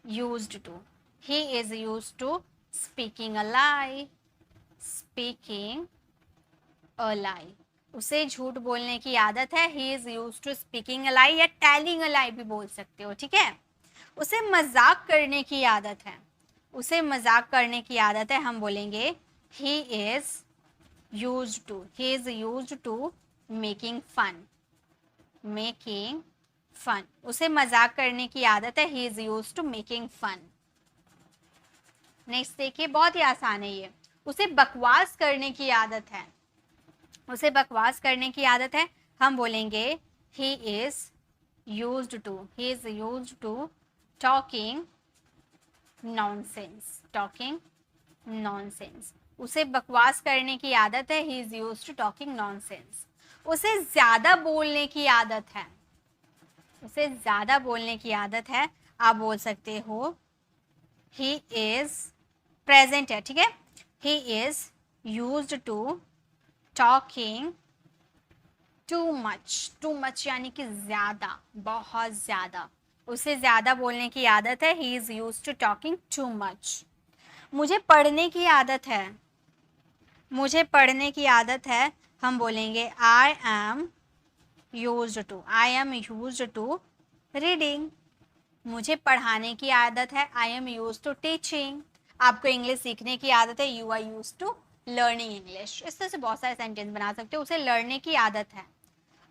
Speaker 1: used to. he is used to speaking a lie, speaking a lie. उसे झूठ बोलने की आदत है. he is used to speaking a lie या telling a lie भी बोल सकते हो, ठीक है. उसे मजाक करने की आदत है. उसे मजाक करने की आदत है, हम बोलेंगे he is used to. he is used to making fun. making fun. उसे मजाक करने की आदत है. he is used to making fun. Next देखिए, बहुत ही आसान है ये. उसे बकवास करने की आदत है. उसे बकवास करने की आदत है, हम बोलेंगे he is used to. he is used to talking nonsense. talking nonsense. उसे बकवास करने की आदत है. he is used to talking nonsense. उसे ज्यादा बोलने की आदत है. उसे ज्यादा बोलने की आदत है, आप बोल सकते हो he is present है, ठीक है. he is used to talking too much. too much यानी कि ज्यादा, बहुत ज्यादा. उसे ज्यादा बोलने की आदत है. he is used to talking too much. मुझे पढ़ने की आदत है. मुझे पढ़ने की आदत है, हम बोलेंगे I am used to. I am used to reading. मुझे पढ़ाने की आदत है. I am used to teaching. आपको इंग्लिश सीखने की आदत है. You are used to learning English. इस तरह से बहुत सारे सेंटेंस बना सकते हो. उसे लड़ने की आदत है.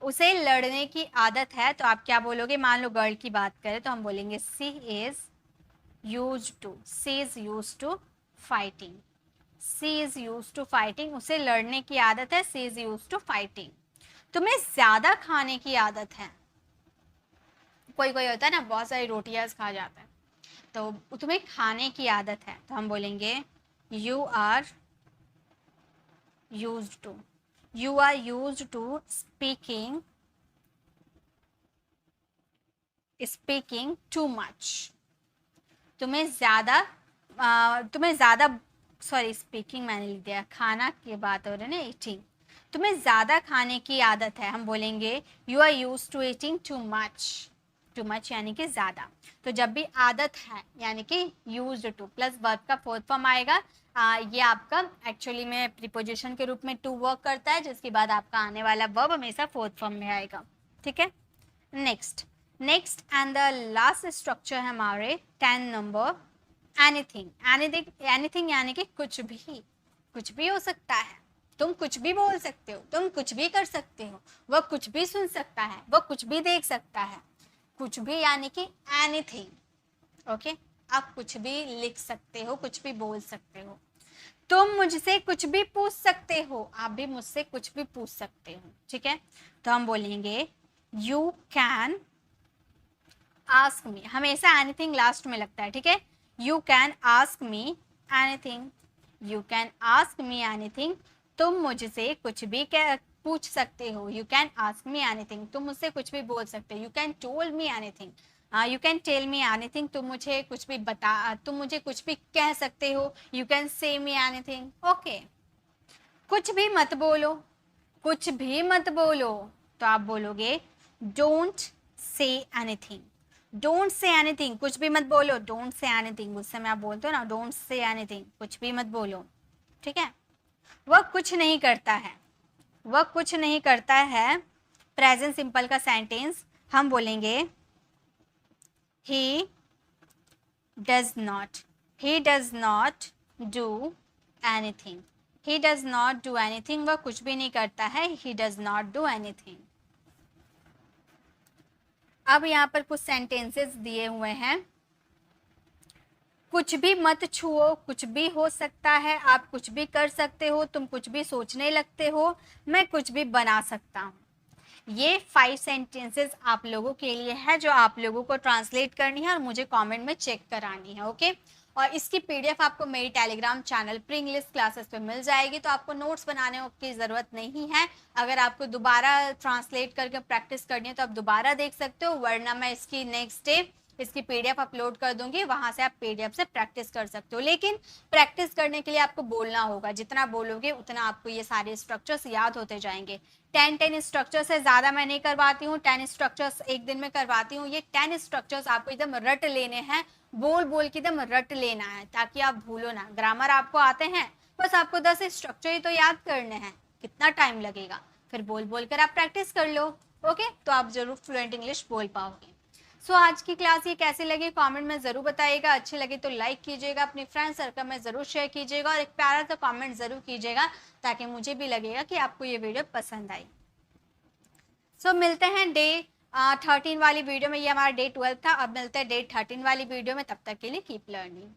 Speaker 1: उसे लड़ने की आदत है, तो आप क्या बोलोगे? मान लो गर्ल की बात करें तो हम बोलेंगे she is used to. she is used to fighting. she is used to fighting. उसे लड़ने की आदत है. she is used to fighting. तुम्हें ज्यादा खाने की आदत है. कोई कोई होता है ना, बहुत सारी रोटियां खा जाता है, तो तुम्हें खाने की आदत है, तो हम बोलेंगे you are used to. you are used to speaking too much. तुम्हें ज्यादा सॉरी, स्पीकिंग मैंने लिख दिया. खाना की बात हो रही है ना, ईटिंग. तुम्हें ज्यादा खाने की आदत है, हम बोलेंगे you are use to eating too much. Too much यानी कि ज्यादा. तो जब भी आदत है यानी कि यूज टू प्लस वर्ब का फोर्थ फॉर्म आएगा. ये आपका एक्चुअली में प्रीपोजिशन के रूप में टू वर्क करता है, जिसके बाद आपका आने वाला वर्ब हमेशा फोर्थ फॉर्म में आएगा, ठीक है. Next and the last structure है हमारे 10 नंबर, एनीथिंग. एनीथिंग यानी कि कुछ भी हो सकता है. तुम कुछ भी बोल सकते हो, तुम कुछ भी कर सकते हो, वह कुछ भी सुन सकता है, वह कुछ भी देख सकता है. कुछ भी यानी कि एनीथिंग. ओके, आप कुछ भी लिख सकते हो, कुछ भी बोल सकते हो. तुम मुझसे कुछ भी पूछ सकते हो, आप भी मुझसे कुछ भी पूछ सकते हो, ठीक है. तो हम बोलेंगे यू कैन आस्क मी. हमेशा एनीथिंग लास्ट में लगता है, ठीक है. You can ask me anything. You can ask me anything. तुम मुझसे कुछ भी पूछ सकते हो. You can ask me anything. तुम मुझसे कुछ भी बोल सकते हो. You can tell me anything. You can tell me anything. तुम मुझे कुछ भी कह सकते हो. You can say me anything. Okay, कुछ भी मत बोलो. कुछ भी मत बोलो, तो आप बोलोगे don't say anything. Don't say anything, कुछ भी मत बोलो. डोंट से एनीथिंग, उस समय आप बोलते हो ना डोंट से एनीथिंग, कुछ भी मत बोलो, ठीक है. वह कुछ नहीं करता है. वह कुछ नहीं करता है, प्रेजेंट सिंपल का सेंटेंस, हम बोलेंगे he does not. he does not do anything. he does not do anything. वह कुछ भी नहीं करता है. he does not do anything. अब यहाँ पर कुछ सेंटेंसेस दिए हुए हैं. कुछ भी मत छुओ, कुछ भी हो सकता है, आप कुछ भी कर सकते हो, तुम कुछ भी सोचने लगते हो, मैं कुछ भी बना सकता हूँ. ये 5 सेंटेंसेस आप लोगों के लिए है, जो आप लोगों को ट्रांसलेट करनी है और मुझे कमेंट में चेक करानी है. ओके, और इसकी पीडीएफ आपको मेरी Telegram channel pre English classes पे मिल जाएगी. तो आपको नोट्स बनाने की ज़रूरत नहीं है. अगर आपको दोबारा ट्रांसलेट करके प्रैक्टिस करनी है तो आप दोबारा देख सकते हो, वरना मैं इसकी नेक्स्ट डे इसकी पीडीएफ अपलोड कर दूंगी, वहां से आप पीडीएफ से प्रैक्टिस कर सकते हो. लेकिन प्रैक्टिस करने के लिए आपको बोलना होगा. जितना बोलोगे उतना आपको ये सारे स्ट्रक्चर्स याद होते जाएंगे. 10 स्ट्रक्चर से ज़्यादा मैं नहीं करवाती हूँ. 10 स्ट्रक्चर्स एक दिन में करवाती हूँ. ये 10 स्ट्रक्चर्स आपको एकदम रट लेने हैं, बोल बोल के एकदम रट लेना है ताकि आप भूलो ना। ग्रामर आपको आते हैं, बस आपको 10 स्ट्रक्चर ही तो याद करने हैं, कितना टाइम लगेगा, फिर बोल बोल कर आप प्रैक्टिस कर लो। ओके, तो आप जरूर फ्लुएंट इंग्लिश बोल पाओगे। सो आज की क्लास ये कैसी लगी कमेंट में ज़रूर बताइएगा। अच्छी लगी तो लाइक कीजिएगा, अपने फ्रेंड सर्कल में ज़रूर शेयर कीजिएगा और एक प्यारा सा कमेंट ज़रूर कीजिएगा ताकि मुझे भी लगेगा कि आपको ये वीडियो पसंद आई। सो मिलते हैं डे 13 वाली वीडियो में। ये हमारा डे 12 था, अब मिलते हैं डे 13 वाली वीडियो में। तब तक के लिए कीप लर्निंग।